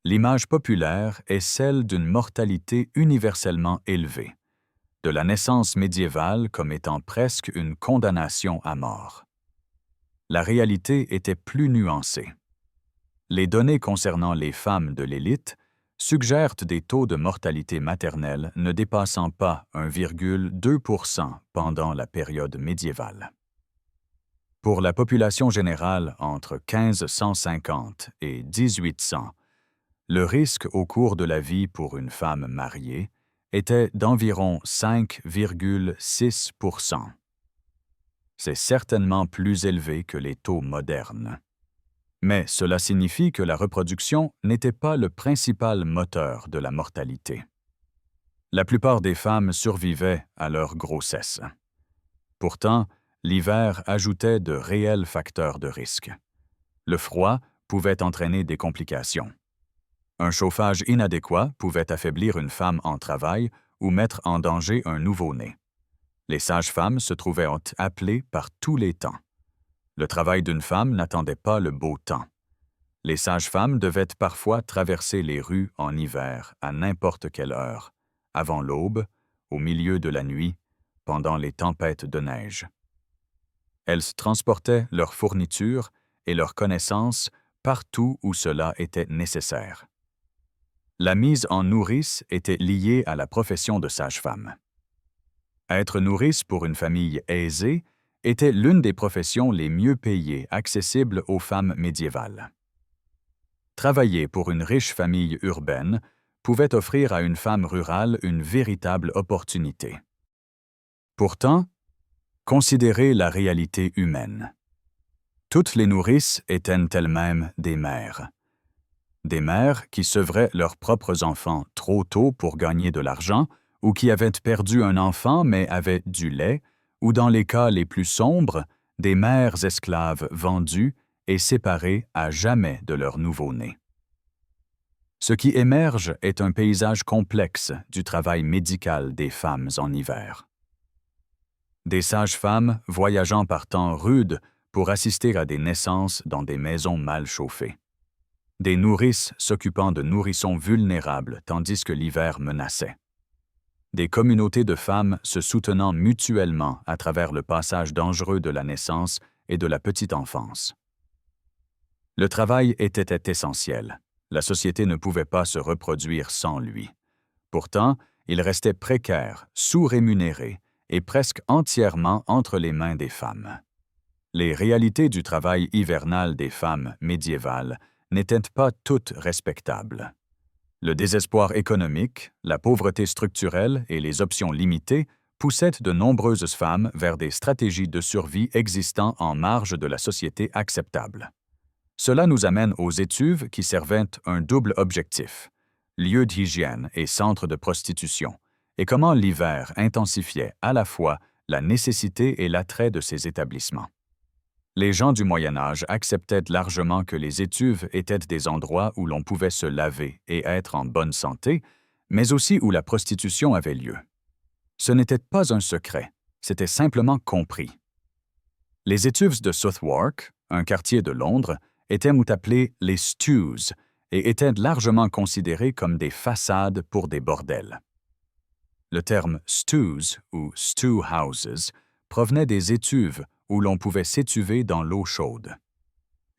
L'image populaire est celle d'une mortalité universellement élevée, de la naissance médiévale comme étant presque une condamnation à mort. La réalité était plus nuancée. Les données concernant les femmes de l'élite suggèrent des taux de mortalité maternelle ne dépassant pas 1,2% pendant la période médiévale. Pour la population générale entre 1550 et 1800, le risque au cours de la vie pour une femme mariée était d'environ 5,6%. C'est certainement plus élevé que les taux modernes. Mais cela signifie que la reproduction n'était pas le principal moteur de la mortalité. La plupart des femmes survivaient à leur grossesse. Pourtant, l'hiver ajoutait de réels facteurs de risque. Le froid pouvait entraîner des complications. Un chauffage inadéquat pouvait affaiblir une femme en travail ou mettre en danger un nouveau-né. Les sages-femmes se trouvaient appelées par tous les temps. Le travail d'une femme n'attendait pas le beau temps. Les sages-femmes devaient parfois traverser les rues en hiver à n'importe quelle heure, avant l'aube, au milieu de la nuit, pendant les tempêtes de neige. Elles transportaient leurs fournitures et leurs connaissances partout où cela était nécessaire. La mise en nourrice était liée à la profession de sage-femme. Être nourrice pour une famille aisée était l'une des professions les mieux payées accessibles aux femmes médiévales. Travailler pour une riche famille urbaine pouvait offrir à une femme rurale une véritable opportunité. Pourtant, considérez la réalité humaine. Toutes les nourrices étaient elles-mêmes des mères. Des mères qui sevraient leurs propres enfants trop tôt pour gagner de l'argent ou qui avaient perdu un enfant mais avaient du lait, ou dans les cas les plus sombres, des mères esclaves vendues et séparées à jamais de leur nouveau-né. Ce qui émerge est un paysage complexe du travail médical des femmes en hiver. Des sages-femmes voyageant par temps rude pour assister à des naissances dans des maisons mal chauffées. Des nourrices s'occupant de nourrissons vulnérables tandis que l'hiver menaçait. Des communautés de femmes se soutenant mutuellement à travers le passage dangereux de la naissance et de la petite enfance. Le travail était essentiel. La société ne pouvait pas se reproduire sans lui. Pourtant, il restait précaire, sous-rémunéré et presque entièrement entre les mains des femmes. Les réalités du travail hivernal des femmes médiévales n'étaient pas toutes respectables. Le désespoir économique, la pauvreté structurelle et les options limitées poussait de nombreuses femmes vers des stratégies de survie existant en marge de la société acceptable. Cela nous amène aux étuves qui servaient un double objectif, lieu d'hygiène et centre de prostitution, et comment l'hiver intensifiait à la fois la nécessité et l'attrait de ces établissements. Les gens du Moyen Âge acceptaient largement que les étuves étaient des endroits où l'on pouvait se laver et être en bonne santé, mais aussi où la prostitution avait lieu. Ce n'était pas un secret, c'était simplement compris. Les étuves de Southwark, un quartier de Londres, étaient appelées les stews et étaient largement considérées comme des façades pour des bordels. Le terme stews ou stew houses provenait des étuves où l'on pouvait s'étuver dans l'eau chaude.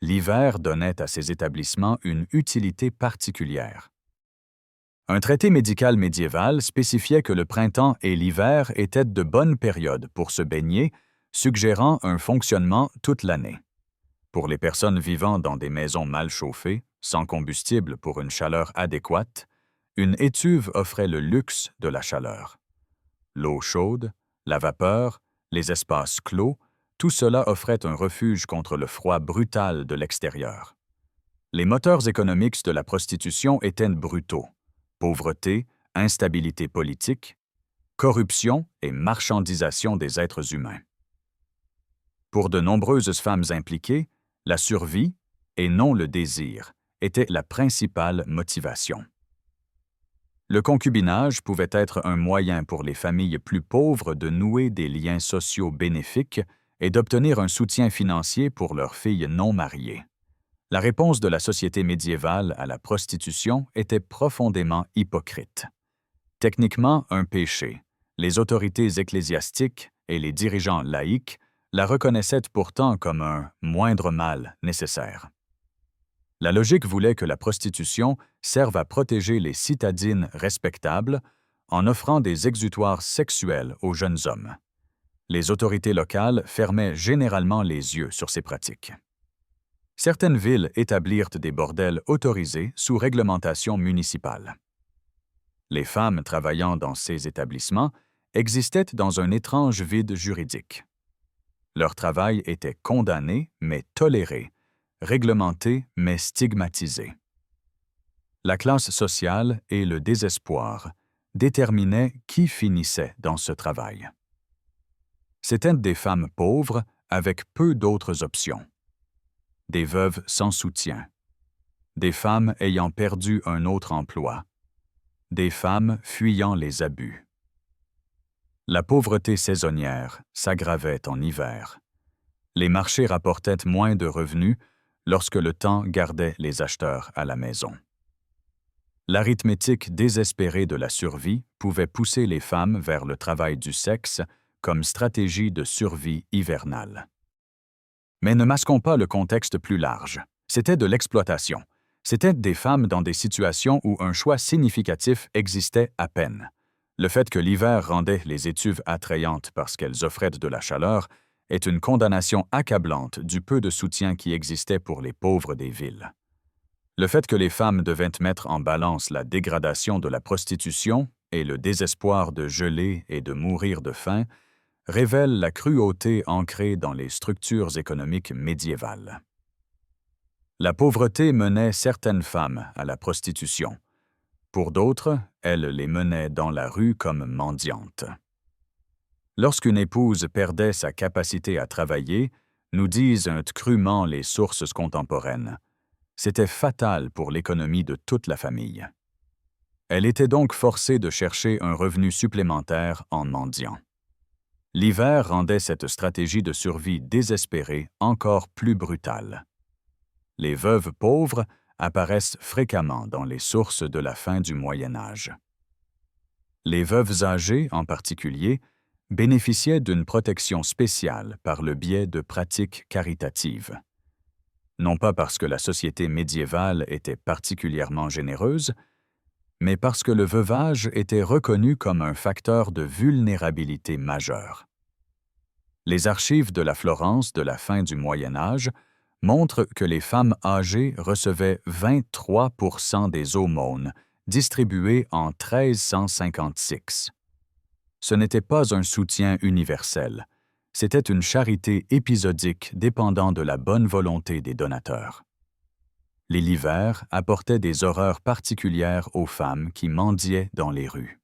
L'hiver donnait à ces établissements une utilité particulière. Un traité médical médiéval spécifiait que le printemps et l'hiver étaient de bonnes périodes pour se baigner, suggérant un fonctionnement toute l'année. Pour les personnes vivant dans des maisons mal chauffées, sans combustible pour une chaleur adéquate, une étuve offrait le luxe de la chaleur. L'eau chaude, la vapeur, les espaces clos, tout cela offrait un refuge contre le froid brutal de l'extérieur. Les moteurs économiques de la prostitution étaient brutaux: pauvreté, instabilité politique, corruption et marchandisation des êtres humains. Pour de nombreuses femmes impliquées, la survie, et non le désir, était la principale motivation. Le concubinage pouvait être un moyen pour les familles plus pauvres de nouer des liens sociaux bénéfiques et d'obtenir un soutien financier pour leurs filles non mariées. La réponse de la société médiévale à la prostitution était profondément hypocrite. Techniquement un péché, les autorités ecclésiastiques et les dirigeants laïcs la reconnaissaient pourtant comme un moindre mal nécessaire. La logique voulait que la prostitution serve à protéger les citadines respectables en offrant des exutoires sexuels aux jeunes hommes. Les autorités locales fermaient généralement les yeux sur ces pratiques. Certaines villes établirent des bordels autorisés sous réglementation municipale. Les femmes travaillant dans ces établissements existaient dans un étrange vide juridique. Leur travail était condamné mais toléré, réglementé mais stigmatisé. La classe sociale et le désespoir déterminaient qui finissait dans ce travail. C'étaient des femmes pauvres avec peu d'autres options. Des veuves sans soutien. Des femmes ayant perdu un autre emploi. Des femmes fuyant les abus. La pauvreté saisonnière s'aggravait en hiver. Les marchés rapportaient moins de revenus lorsque le temps gardait les acheteurs à la maison. L'arithmétique désespérée de la survie pouvait pousser les femmes vers le travail du sexe comme stratégie de survie hivernale. Mais ne masquons pas le contexte plus large. C'était de l'exploitation. C'étaient des femmes dans des situations où un choix significatif existait à peine. Le fait que l'hiver rendait les étuves attrayantes parce qu'elles offraient de la chaleur est une condamnation accablante du peu de soutien qui existait pour les pauvres des villes. Le fait que les femmes devaient mettre en balance la dégradation de la prostitution et le désespoir de geler et de mourir de faim révèle la cruauté ancrée dans les structures économiques médiévales. La pauvreté menait certaines femmes à la prostitution. Pour d'autres, elle les menait dans la rue comme mendiantes. Lorsqu'une épouse perdait sa capacité à travailler, nous disent crûment les sources contemporaines, c'était fatal pour l'économie de toute la famille. Elle était donc forcée de chercher un revenu supplémentaire en mendiant. L'hiver rendait cette stratégie de survie désespérée encore plus brutale. Les veuves pauvres apparaissent fréquemment dans les sources de la fin du Moyen Âge. Les veuves âgées, en particulier, bénéficiaient d'une protection spéciale par le biais de pratiques caritatives. Non pas parce que la société médiévale était particulièrement généreuse, mais parce que le veuvage était reconnu comme un facteur de vulnérabilité majeure. Les archives de la Florence de la fin du Moyen Âge montrent que les femmes âgées recevaient 23% des aumônes distribuées en 1356. Ce n'était pas un soutien universel, c'était une charité épisodique dépendant de la bonne volonté des donateurs. Les livères apportaient des horreurs particulières aux femmes qui mendiaient dans les rues.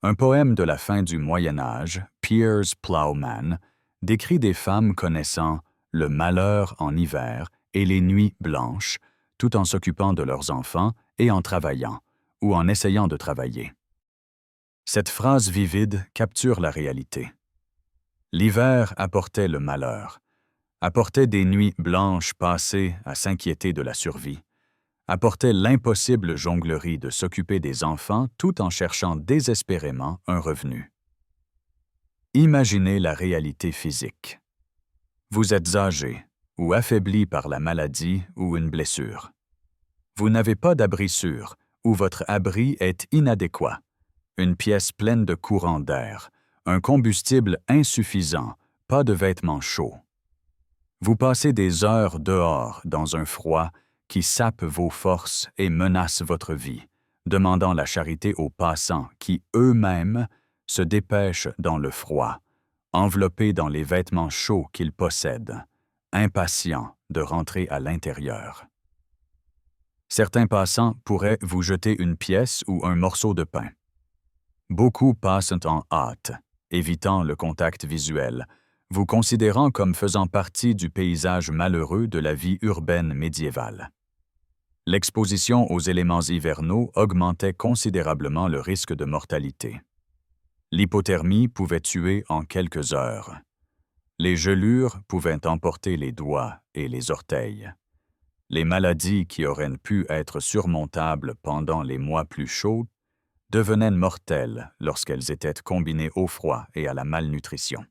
Un poème de la fin du Moyen Âge, Piers Plowman, décrit des femmes connaissant le malheur en hiver et les nuits blanches, tout en s'occupant de leurs enfants et en travaillant, ou en essayant de travailler. Cette phrase vivide capture la réalité. L'hiver apportait le malheur, apportait des nuits blanches passées à s'inquiéter de la survie, apportait l'impossible jonglerie de s'occuper des enfants tout en cherchant désespérément un revenu. Imaginez la réalité physique. Vous êtes âgé ou affaibli par la maladie ou une blessure. Vous n'avez pas d'abri sûr ou votre abri est inadéquat, une pièce pleine de courants d'air, un combustible insuffisant, pas de vêtements chauds. Vous passez des heures dehors dans un froid qui sape vos forces et menace votre vie, demandant la charité aux passants qui, eux-mêmes, se dépêchent dans le froid, enveloppés dans les vêtements chauds qu'ils possèdent, impatients de rentrer à l'intérieur. Certains passants pourraient vous jeter une pièce ou un morceau de pain. Beaucoup passent en hâte, évitant le contact visuel, vous considérant comme faisant partie du paysage malheureux de la vie urbaine médiévale. L'exposition aux éléments hivernaux augmentait considérablement le risque de mortalité. L'hypothermie pouvait tuer en quelques heures. Les gelures pouvaient emporter les doigts et les orteils. Les maladies qui auraient pu être surmontables pendant les mois plus chauds devenaient mortelles lorsqu'elles étaient combinées au froid et à la malnutrition.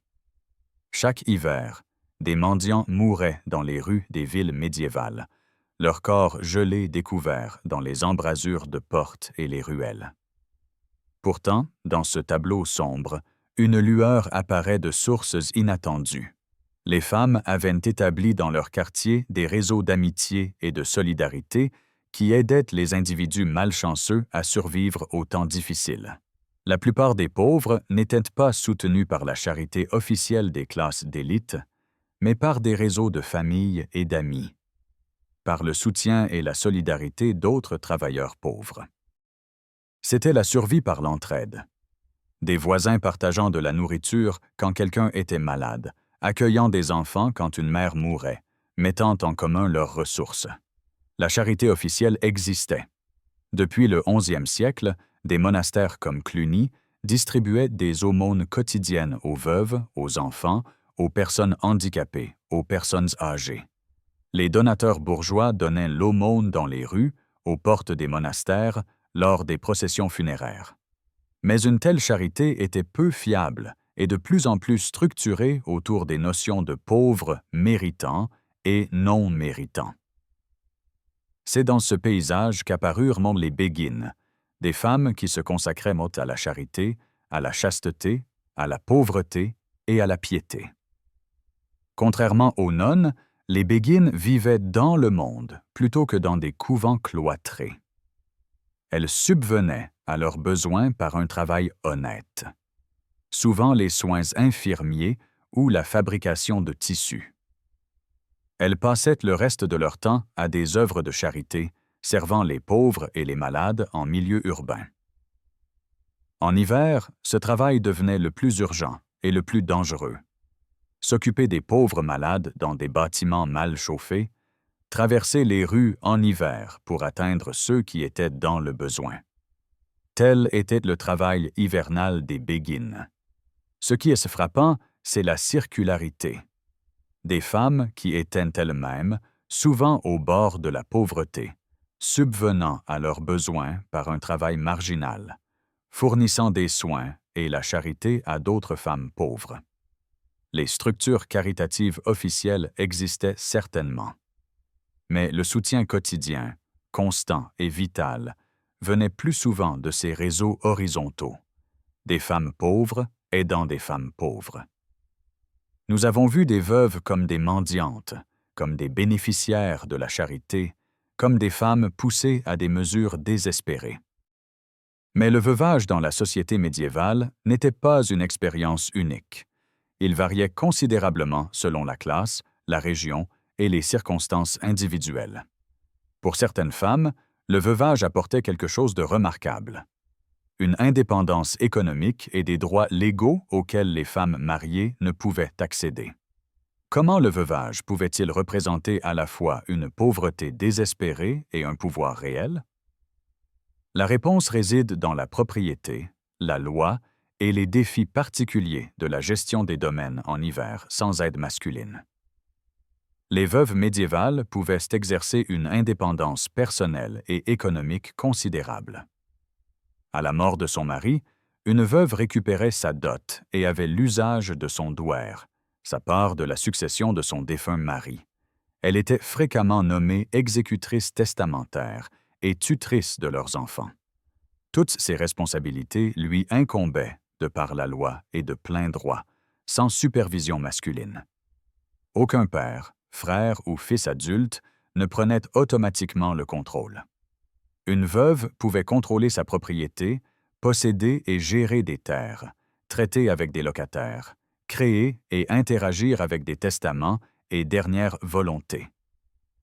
Chaque hiver, des mendiants mouraient dans les rues des villes médiévales, leurs corps gelés découverts dans les embrasures de portes et les ruelles. Pourtant, dans ce tableau sombre, une lueur apparaît de sources inattendues. Les femmes avaient établi dans leur quartier des réseaux d'amitié et de solidarité qui aidaient les individus malchanceux à survivre aux temps difficiles. La plupart des pauvres n'étaient pas soutenus par la charité officielle des classes d'élite, mais par des réseaux de familles et d'amis, par le soutien et la solidarité d'autres travailleurs pauvres. C'était la survie par l'entraide. Des voisins partageant de la nourriture quand quelqu'un était malade, accueillant des enfants quand une mère mourait, mettant en commun leurs ressources. La charité officielle existait. Depuis le 11e siècle, des monastères comme Cluny distribuaient des aumônes quotidiennes aux veuves, aux enfants, aux personnes handicapées, aux personnes âgées. Les donateurs bourgeois donnaient l'aumône dans les rues, aux portes des monastères, lors des processions funéraires. Mais une telle charité était peu fiable et de plus en plus structurée autour des notions de pauvres méritants et non méritants. C'est dans ce paysage qu'apparurent les béguines, des femmes qui se consacraient à la charité, à la chasteté, à la pauvreté et à la piété. Contrairement aux nonnes, les béguines vivaient dans le monde plutôt que dans des couvents cloîtrés. Elles subvenaient à leurs besoins par un travail honnête, souvent les soins infirmiers ou la fabrication de tissus. Elles passaient le reste de leur temps à des œuvres de charité, servant les pauvres et les malades en milieu urbain. En hiver, ce travail devenait le plus urgent et le plus dangereux. S'occuper des pauvres malades dans des bâtiments mal chauffés, traverser les rues en hiver pour atteindre ceux qui étaient dans le besoin. Tel était le travail hivernal des béguines. Ce qui est frappant, c'est la circularité. Des femmes qui étaient elles-mêmes, souvent au bord de la pauvreté, subvenant à leurs besoins par un travail marginal, fournissant des soins et la charité à d'autres femmes pauvres. Les structures caritatives officielles existaient certainement. Mais le soutien quotidien, constant et vital, venait plus souvent de ces réseaux horizontaux, des femmes pauvres aidant des femmes pauvres. Nous avons vu des veuves comme des mendiantes, comme des bénéficiaires de la charité, comme des femmes poussées à des mesures désespérées. Mais le veuvage dans la société médiévale n'était pas une expérience unique. Il variait considérablement selon la classe, la région et les circonstances individuelles. Pour certaines femmes, le veuvage apportait quelque chose de remarquable. Une indépendance économique et des droits légaux auxquels les femmes mariées ne pouvaient accéder. Comment le veuvage pouvait-il représenter à la fois une pauvreté désespérée et un pouvoir réel? La réponse réside dans la propriété, la loi et les défis particuliers de la gestion des domaines en hiver sans aide masculine. Les veuves médiévales pouvaient exercer une indépendance personnelle et économique considérable. À la mort de son mari, une veuve récupérait sa dot et avait l'usage de son douaire, sa part de la succession de son défunt mari. Elle était fréquemment nommée exécutrice testamentaire et tutrice de leurs enfants. Toutes ces responsabilités lui incombaient de par la loi et de plein droit, sans supervision masculine. Aucun père, frère ou fils adulte ne prenait automatiquement le contrôle. Une veuve pouvait contrôler sa propriété, posséder et gérer des terres, traiter avec des locataires, créer et interagir avec des testaments et dernières volontés.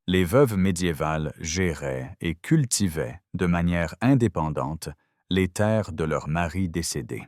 Les veuves médiévales géraient et cultivaient de manière indépendante les terres de leurs maris décédés.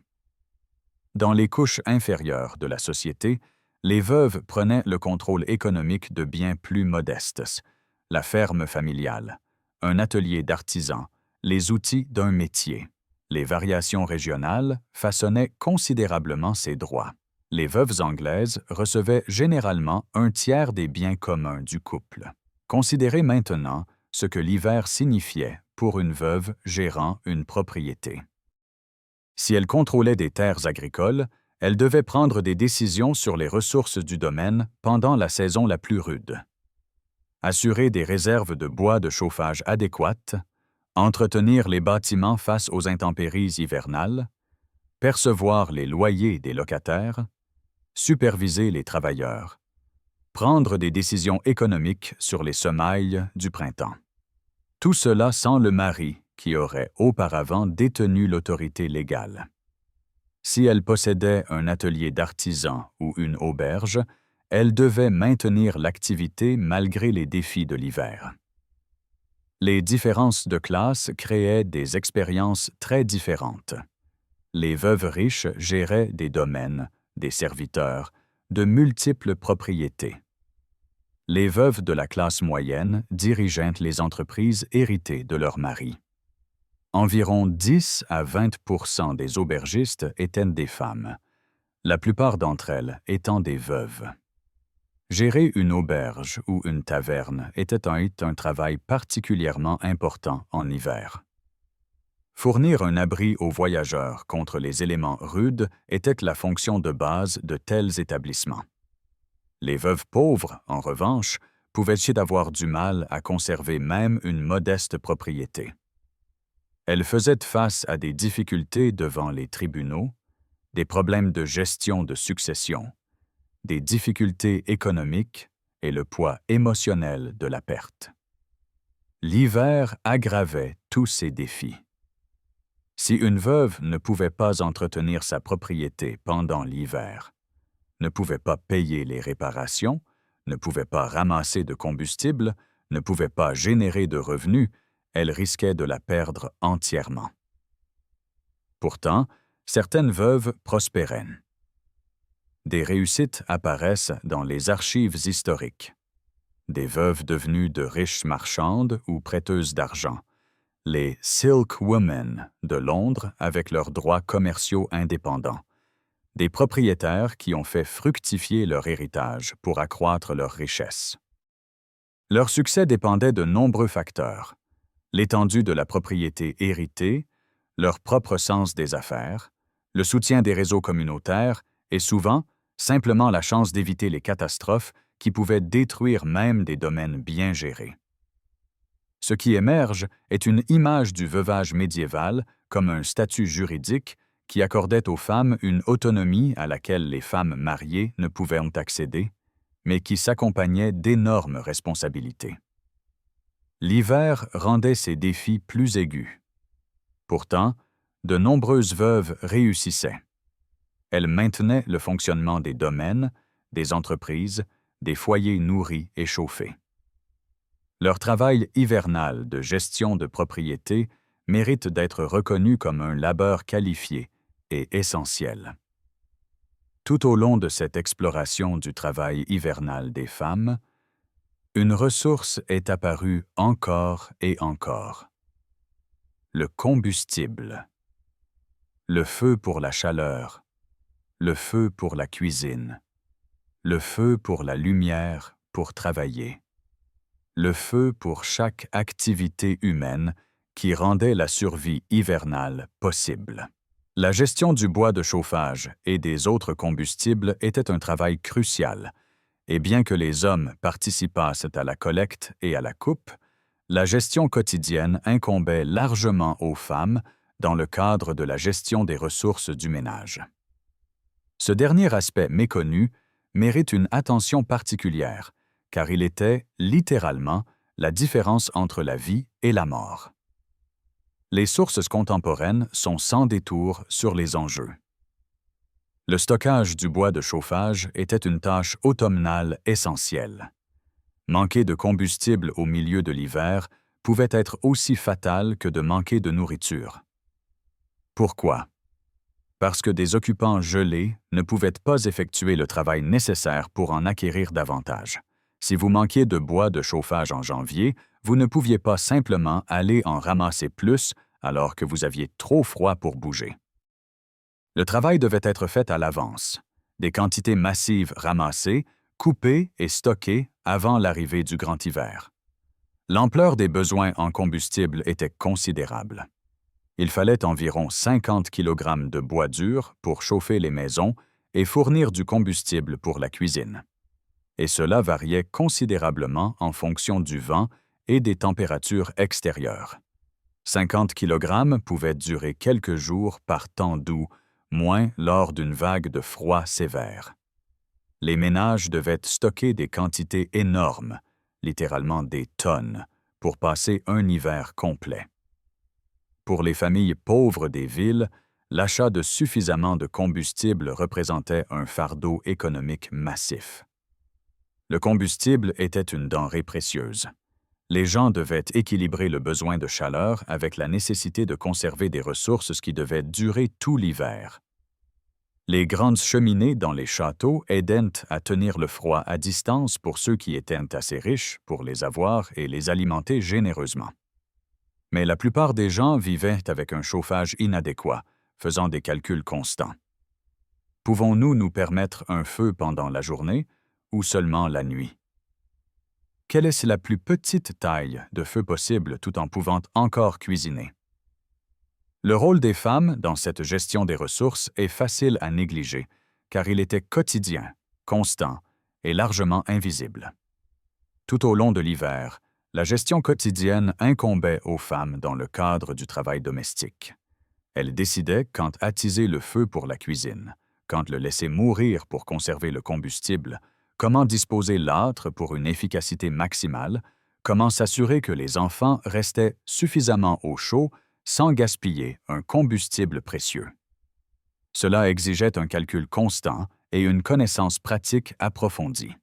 Dans les couches inférieures de la société, les veuves prenaient le contrôle économique de biens plus modestes, la ferme familiale, un atelier d'artisan, les outils d'un métier. Les variations régionales façonnaient considérablement ces droits. Les veuves anglaises recevaient généralement un tiers des biens communs du couple. Considérez maintenant ce que l'hiver signifiait pour une veuve gérant une propriété. Si elle contrôlait des terres agricoles, elle devait prendre des décisions sur les ressources du domaine pendant la saison la plus rude. Assurer des réserves de bois de chauffage adéquates, entretenir les bâtiments face aux intempéries hivernales, percevoir les loyers des locataires, superviser les travailleurs, prendre des décisions économiques sur les semailles du printemps. Tout cela sans le mari qui aurait auparavant détenu l'autorité légale. Si elle possédait un atelier d'artisan ou une auberge, elle devait maintenir l'activité malgré les défis de l'hiver. Les différences de classe créaient des expériences très différentes. Les veuves riches géraient des domaines, des serviteurs, de multiples propriétés. Les veuves de la classe moyenne dirigeaient les entreprises héritées de leurs maris. Environ 10 à 20% des aubergistes étaient des femmes, la plupart d'entre elles étant des veuves. Gérer une auberge ou une taverne était un travail particulièrement important en hiver. Fournir un abri aux voyageurs contre les éléments rudes était la fonction de base de tels établissements. Les veuves pauvres, en revanche, pouvaient avoir du mal à conserver même une modeste propriété. Elles faisaient face à des difficultés devant les tribunaux, des problèmes de gestion de succession, des difficultés économiques et le poids émotionnel de la perte. L'hiver aggravait tous ces défis. Si une veuve ne pouvait pas entretenir sa propriété pendant l'hiver, ne pouvait pas payer les réparations, ne pouvait pas ramasser de combustible, ne pouvait pas générer de revenus, elle risquait de la perdre entièrement. Pourtant, certaines veuves prospéraient. Des réussites apparaissent dans les archives historiques. Des veuves devenues de riches marchandes ou prêteuses d'argent, les Silk Women de Londres avec leurs droits commerciaux indépendants, des propriétaires qui ont fait fructifier leur héritage pour accroître leur richesse. Leur succès dépendait de nombreux facteurs: l'étendue de la propriété héritée, leur propre sens des affaires, le soutien des réseaux communautaires et souvent, simplement la chance d'éviter les catastrophes qui pouvaient détruire même des domaines bien gérés. Ce qui émerge est une image du veuvage médiéval comme un statut juridique qui accordait aux femmes une autonomie à laquelle les femmes mariées ne pouvaient accéder, mais qui s'accompagnait d'énormes responsabilités. L'hiver rendait ces défis plus aigus. Pourtant, de nombreuses veuves réussissaient. Elles maintenaient le fonctionnement des domaines, des entreprises, des foyers nourris et chauffés. Leur travail hivernal de gestion de propriété mérite d'être reconnu comme un labeur qualifié et essentiel. Tout au long de cette exploration du travail hivernal des femmes, une ressource est apparue encore et encore. Le combustible. Le feu pour la chaleur. Le feu pour la cuisine. Le feu pour la lumière pour travailler. Le feu pour chaque activité humaine qui rendait la survie hivernale possible. La gestion du bois de chauffage et des autres combustibles était un travail crucial, et bien que les hommes participassent à la collecte et à la coupe, la gestion quotidienne incombait largement aux femmes dans le cadre de la gestion des ressources du ménage. Ce dernier aspect méconnu mérite une attention particulière, car il était, littéralement, la différence entre la vie et la mort. Les sources contemporaines sont sans détour sur les enjeux. Le stockage du bois de chauffage était une tâche automnale essentielle. Manquer de combustible au milieu de l'hiver pouvait être aussi fatal que de manquer de nourriture. Pourquoi? Parce que des occupants gelés ne pouvaient pas effectuer le travail nécessaire pour en acquérir davantage. Si vous manquiez de bois de chauffage en janvier, vous ne pouviez pas simplement aller en ramasser plus alors que vous aviez trop froid pour bouger. Le travail devait être fait à l'avance, des quantités massives ramassées, coupées et stockées avant l'arrivée du grand hiver. L'ampleur des besoins en combustible était considérable. Il fallait environ 50 kg de bois dur pour chauffer les maisons et fournir du combustible pour la cuisine. Et cela variait considérablement en fonction du vent et des températures extérieures. 50 kg pouvaient durer quelques jours par temps doux, moins lors d'une vague de froid sévère. Les ménages devaient stocker des quantités énormes, littéralement des tonnes, pour passer un hiver complet. Pour les familles pauvres des villes, l'achat de suffisamment de combustible représentait un fardeau économique massif. Le combustible était une denrée précieuse. Les gens devaient équilibrer le besoin de chaleur avec la nécessité de conserver des ressources qui devaient durer tout l'hiver. Les grandes cheminées dans les châteaux aidaient à tenir le froid à distance pour ceux qui étaient assez riches pour les avoir et les alimenter généreusement. Mais la plupart des gens vivaient avec un chauffage inadéquat, faisant des calculs constants. Pouvons-nous nous permettre un feu pendant la journée ou seulement la nuit? Quelle est la plus petite taille de feu possible tout en pouvant encore cuisiner? Le rôle des femmes dans cette gestion des ressources est facile à négliger, car il était quotidien, constant et largement invisible. Tout au long de l'hiver, la gestion quotidienne incombait aux femmes dans le cadre du travail domestique. Elles décidaient quand attiser le feu pour la cuisine, quand le laisser mourir pour conserver le combustible, comment disposer l'âtre pour une efficacité maximale, comment s'assurer que les enfants restaient suffisamment au chaud sans gaspiller un combustible précieux. Cela exigeait un calcul constant et une connaissance pratique approfondie.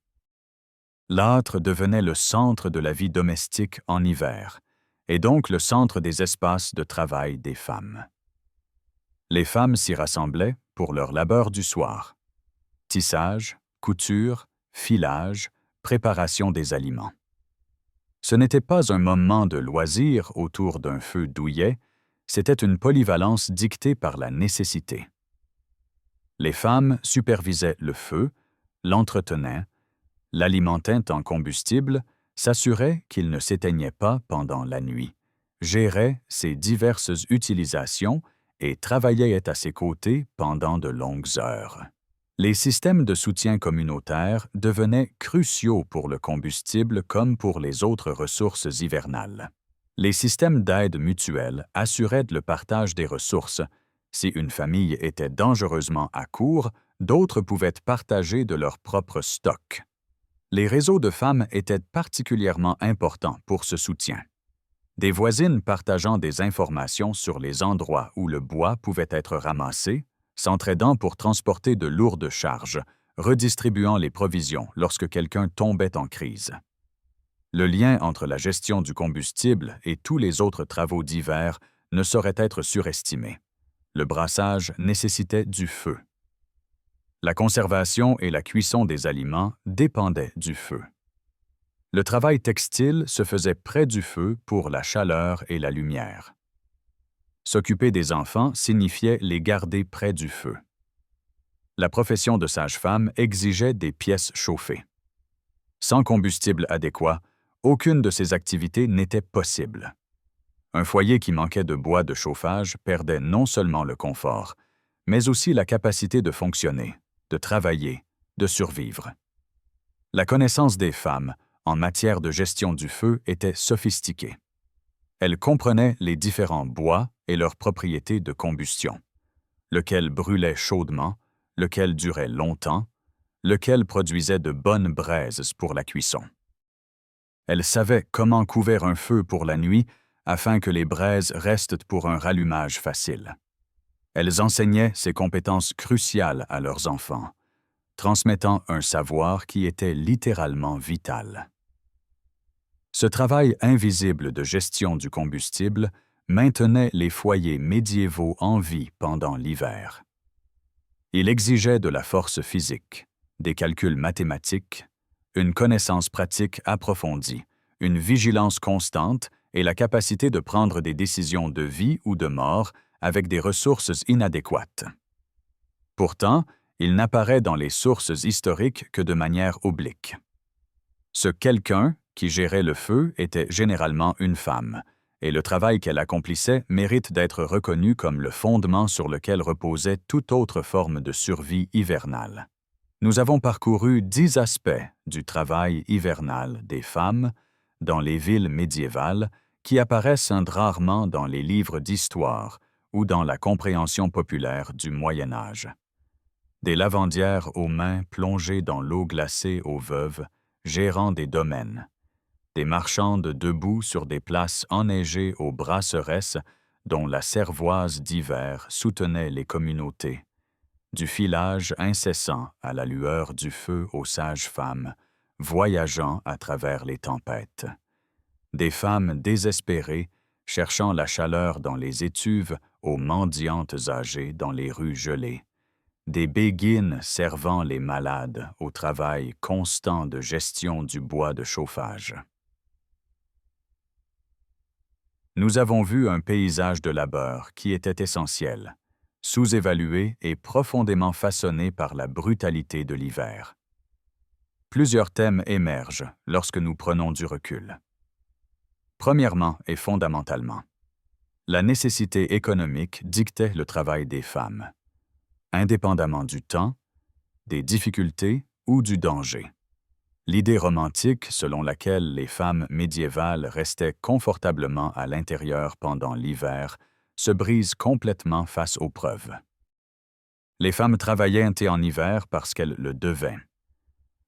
L'âtre devenait le centre de la vie domestique en hiver, et donc le centre des espaces de travail des femmes. Les femmes s'y rassemblaient pour leur labeur du soir. Tissage, couture, filage, préparation des aliments. Ce n'était pas un moment de loisir autour d'un feu douillet, c'était une polyvalence dictée par la nécessité. Les femmes supervisaient le feu, l'entretenaient, l'alimentaient en combustible, s'assuraient qu'il ne s'éteignait pas pendant la nuit, géraient ses diverses utilisations et travaillaient à ses côtés pendant de longues heures. Les systèmes de soutien communautaire devenaient cruciaux pour le combustible comme pour les autres ressources hivernales. Les systèmes d'aide mutuelle assuraient le partage des ressources. Si une famille était dangereusement à court, d'autres pouvaient partager de leur propre stock. Les réseaux de femmes étaient particulièrement importants pour ce soutien. des voisines partageant des informations sur les endroits où le bois pouvait être ramassé, s'entraidant pour transporter de lourdes charges, redistribuant les provisions lorsque quelqu'un tombait en crise. Le lien entre la gestion du combustible et tous les autres travaux divers ne saurait être surestimé. Le brassage nécessitait du feu. La conservation et la cuisson des aliments dépendaient du feu. Le travail textile se faisait près du feu pour la chaleur et la lumière. S'occuper des enfants signifiait les garder près du feu. La profession de sage-femme exigeait des pièces chauffées. Sans combustible adéquat, aucune de ces activités n'était possible. Un foyer qui manquait de bois de chauffage perdait non seulement le confort, mais aussi la capacité de fonctionner, de travailler, de survivre. La connaissance des femmes en matière de gestion du feu était sophistiquée. Elles comprenaient les différents bois et leurs propriétés de combustion, lequel brûlait chaudement, lequel durait longtemps, lequel produisait de bonnes braises pour la cuisson. Elles savaient comment couvrir un feu pour la nuit afin que les braises restent pour un rallumage facile. Elles enseignaient ces compétences cruciales à leurs enfants, transmettant un savoir qui était littéralement vital. Ce travail invisible de gestion du combustible maintenait les foyers médiévaux en vie pendant l'hiver. Il exigeait de la force physique, des calculs mathématiques, une connaissance pratique approfondie, une vigilance constante et la capacité de prendre des décisions de vie ou de mort avec des ressources inadéquates. Pourtant, il n'apparaît dans les sources historiques que de manière oblique. Ce quelqu'un qui gérait le feu était généralement une femme, et le travail qu'elle accomplissait mérite d'être reconnu comme le fondement sur lequel reposait toute autre forme de survie hivernale. Nous avons parcouru 10 aspects du travail hivernal des femmes dans les villes médiévales qui apparaissent rarement dans les livres d'histoire ou dans la compréhension populaire du Moyen Âge. Des lavandières aux mains plongées dans l'eau glacée aux veuves, gérant des domaines. Des marchandes debout sur des places enneigées aux brasseresses dont la cervoise d'hiver soutenait les communautés. Du filage incessant à la lueur du feu aux sages-femmes, voyageant à travers les tempêtes. Des femmes désespérées, cherchant la chaleur dans les étuves aux mendiantes âgées dans les rues gelées. Des béguines servant les malades au travail constant de gestion du bois de chauffage. Nous avons vu un paysage de labeur qui était essentiel, sous-évalué et profondément façonné par la brutalité de l'hiver. Plusieurs thèmes émergent lorsque nous prenons du recul. Premièrement et fondamentalement, la nécessité économique dictait le travail des femmes, indépendamment du temps, des difficultés ou du danger. L'idée romantique selon laquelle les femmes médiévales restaient confortablement à l'intérieur pendant l'hiver se brise complètement face aux preuves. Les femmes travaillaient en hiver parce qu'elles le devaient.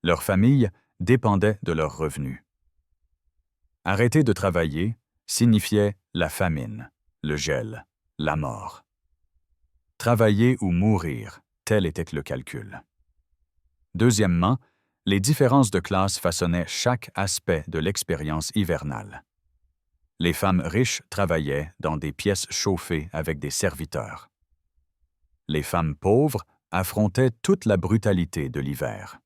Leur famille dépendait de leurs revenus. Arrêter de travailler signifiait la famine, le gel, la mort. Travailler ou mourir, tel était le calcul. Deuxièmement, les différences de classe façonnaient chaque aspect de l'expérience hivernale. Les femmes riches travaillaient dans des pièces chauffées avec des serviteurs. Les femmes pauvres affrontaient toute la brutalité de l'hiver.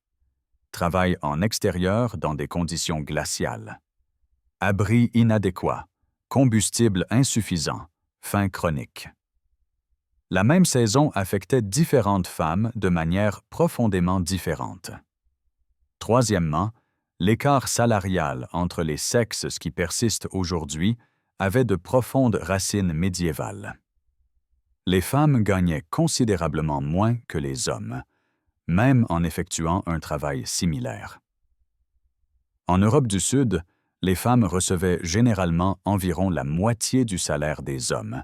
Travail en extérieur dans des conditions glaciales. Abri inadéquat, combustible insuffisant, faim chronique. La même saison affectait différentes femmes de manière profondément différente. Troisièmement, l'écart salarial entre les sexes qui persiste aujourd'hui avait de profondes racines médiévales. Les femmes gagnaient considérablement moins que les hommes, même en effectuant un travail similaire. En Europe du Sud, les femmes recevaient généralement environ la moitié du salaire des hommes,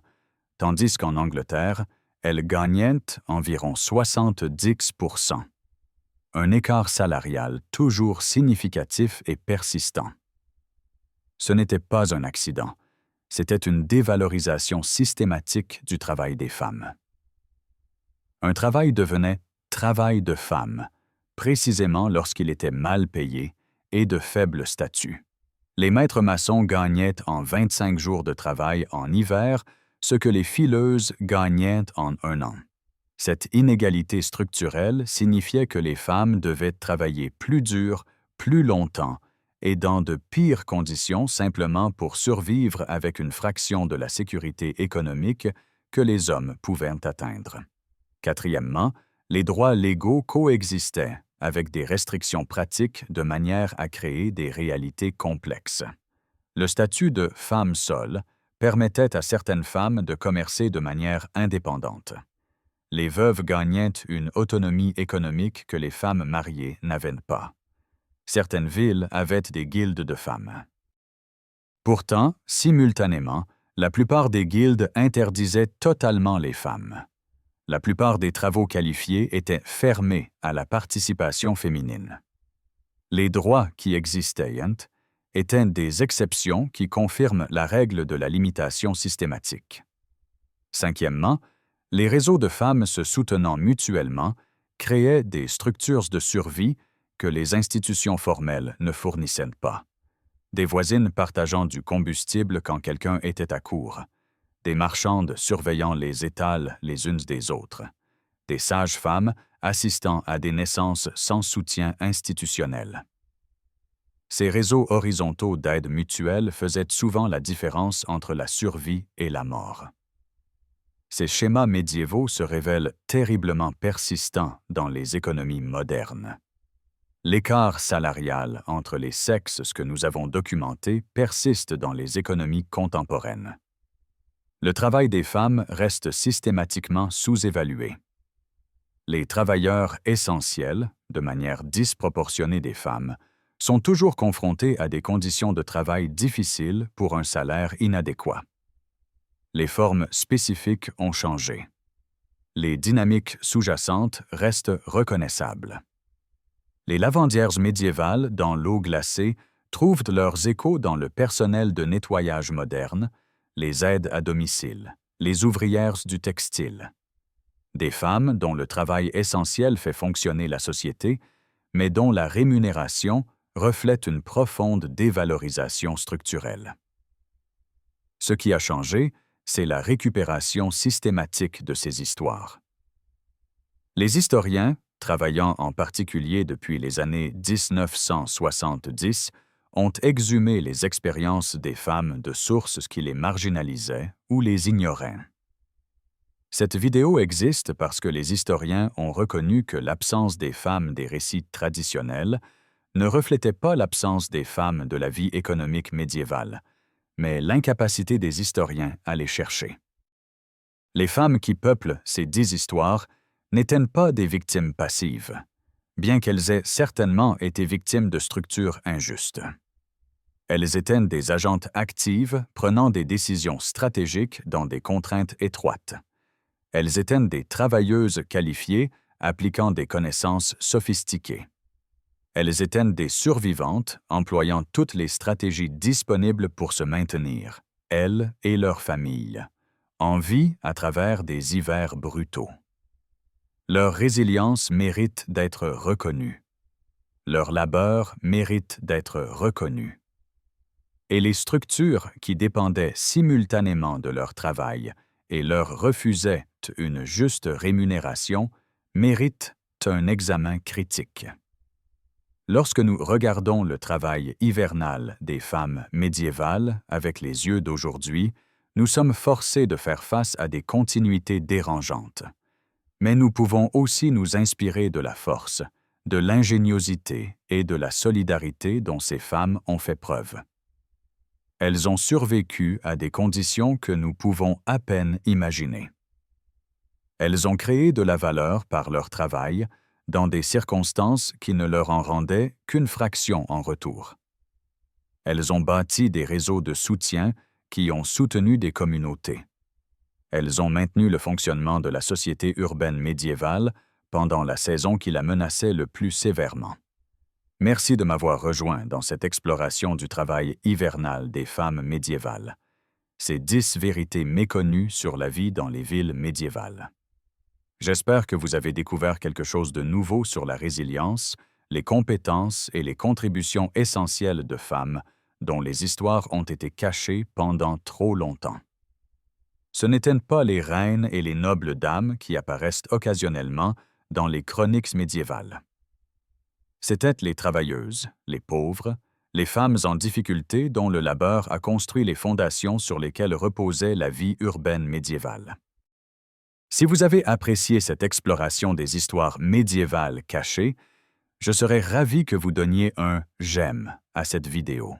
tandis qu'en Angleterre, elles gagnaient environ 70%. Un écart salarial toujours significatif et persistant. Ce n'était pas un accident, C'était une dévalorisation systématique du travail des femmes. Un travail devenait travail de femme, précisément lorsqu'il était mal payé et de faible statut. Les maîtres maçons gagnaient en 25 jours de travail en hiver ce que les fileuses gagnaient en un an. Cette inégalité structurelle signifiait que les femmes devaient travailler plus dur, plus longtemps et dans de pires conditions simplement pour survivre avec une fraction de la sécurité économique que les hommes pouvaient atteindre. Quatrièmement, les droits légaux coexistaient avec des restrictions pratiques de manière à créer des réalités complexes. Le statut de femme seule permettait à certaines femmes de commercer de manière indépendante. Les veuves gagnaient une autonomie économique que les femmes mariées n'avaient pas. Certaines villes avaient des guildes de femmes. Pourtant, simultanément, la plupart des guildes interdisaient totalement les femmes. La plupart des travaux qualifiés étaient fermés à la participation féminine. Les droits qui existaient étaient des exceptions qui confirment la règle de la limitation systématique. Cinquièmement, les réseaux de femmes se soutenant mutuellement créaient des structures de survie que les institutions formelles ne fournissaient pas. Des voisines partageant du combustible quand quelqu'un était à court, des marchandes surveillant les étals les unes des autres, des sages-femmes assistant à des naissances sans soutien institutionnel. Ces réseaux horizontaux d'aide mutuelle faisaient souvent la différence entre la survie et la mort. Ces schémas médiévaux se révèlent terriblement persistants dans les économies modernes. L'écart salarial entre les sexes, ce que nous avons documenté, persiste dans les économies contemporaines. Le travail des femmes reste systématiquement sous-évalué. Les travailleurs essentiels, de manière disproportionnée des femmes, sont toujours confrontés à des conditions de travail difficiles pour un salaire inadéquat. Les formes spécifiques ont changé. Les dynamiques sous-jacentes restent reconnaissables. Les lavandières médiévales dans l'eau glacée trouvent leurs échos dans le personnel de nettoyage moderne, les aides à domicile, les ouvrières du textile. Des femmes dont le travail essentiel fait fonctionner la société, mais dont la rémunération reflète une profonde dévalorisation structurelle. Ce qui a changé, c'est la récupération systématique de ces histoires. Les historiens, travaillant en particulier depuis les années 1970, ont exhumé les expériences des femmes de sources qui les marginalisaient ou les ignoraient. Cette vidéo existe parce que les historiens ont reconnu que l'absence des femmes des récits traditionnels ne reflétait pas l'absence des femmes de la vie économique médiévale, mais l'incapacité des historiens à les chercher. Les femmes qui peuplent ces 10 histoires n'étaient pas des victimes passives, bien qu'elles aient certainement été victimes de structures injustes. Elles étaient des agentes actives prenant des décisions stratégiques dans des contraintes étroites. Elles étaient des travailleuses qualifiées appliquant des connaissances sophistiquées. Elles étaient des survivantes employant toutes les stratégies disponibles pour se maintenir, elles et leurs familles, en vie à travers des hivers brutaux. Leur résilience mérite d'être reconnue. Leur labeur mérite d'être reconnu. Et les structures qui dépendaient simultanément de leur travail et leur refusaient une juste rémunération méritent un examen critique. Lorsque nous regardons le travail hivernal des femmes médiévales avec les yeux d'aujourd'hui, nous sommes forcés de faire face à des continuités dérangeantes. Mais nous pouvons aussi nous inspirer de la force, de l'ingéniosité et de la solidarité dont ces femmes ont fait preuve. Elles ont survécu à des conditions que nous pouvons à peine imaginer. Elles ont créé de la valeur par leur travail dans des circonstances qui ne leur en rendaient qu'une fraction en retour. Elles ont bâti des réseaux de soutien qui ont soutenu des communautés. Elles ont maintenu le fonctionnement de la société urbaine médiévale pendant la saison qui la menaçait le plus sévèrement. Merci de m'avoir rejoint dans cette exploration du travail hivernal des femmes médiévales. ces 10 vérités méconnues sur la vie dans les villes médiévales. J'espère que vous avez découvert quelque chose de nouveau sur la résilience, les compétences et les contributions essentielles de femmes dont les histoires ont été cachées pendant trop longtemps. Ce n'étaient pas les reines et les nobles dames qui apparaissent occasionnellement dans les chroniques médiévales. C'étaient les travailleuses, les pauvres, les femmes en difficulté dont le labeur a construit les fondations sur lesquelles reposait la vie urbaine médiévale. Si vous avez apprécié cette exploration des histoires médiévales cachées, je serais ravi que vous donniez un « j'aime » à cette vidéo.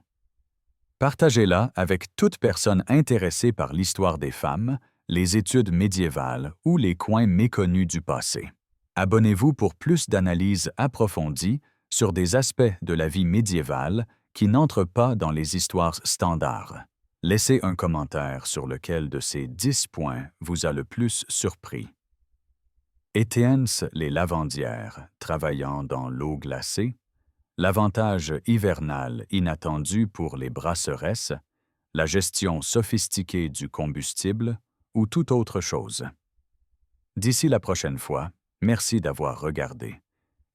Partagez-la avec toute personne intéressée par l'histoire des femmes, les études médiévales ou les coins méconnus du passé. Abonnez-vous pour plus d'analyses approfondies sur des aspects de la vie médiévale qui n'entrent pas dans les histoires standards. Laissez un commentaire sur lequel de ces 10 points vous a le plus surpris. Étiennes les lavandières travaillant dans l'eau glacée, l'avantage hivernal inattendu pour les brasseresses, la gestion sophistiquée du combustible ou toute autre chose. D'ici la prochaine fois, merci d'avoir regardé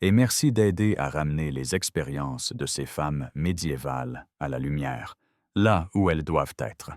et merci d'aider à ramener les expériences de ces femmes médiévales à la lumière, là où elles doivent être.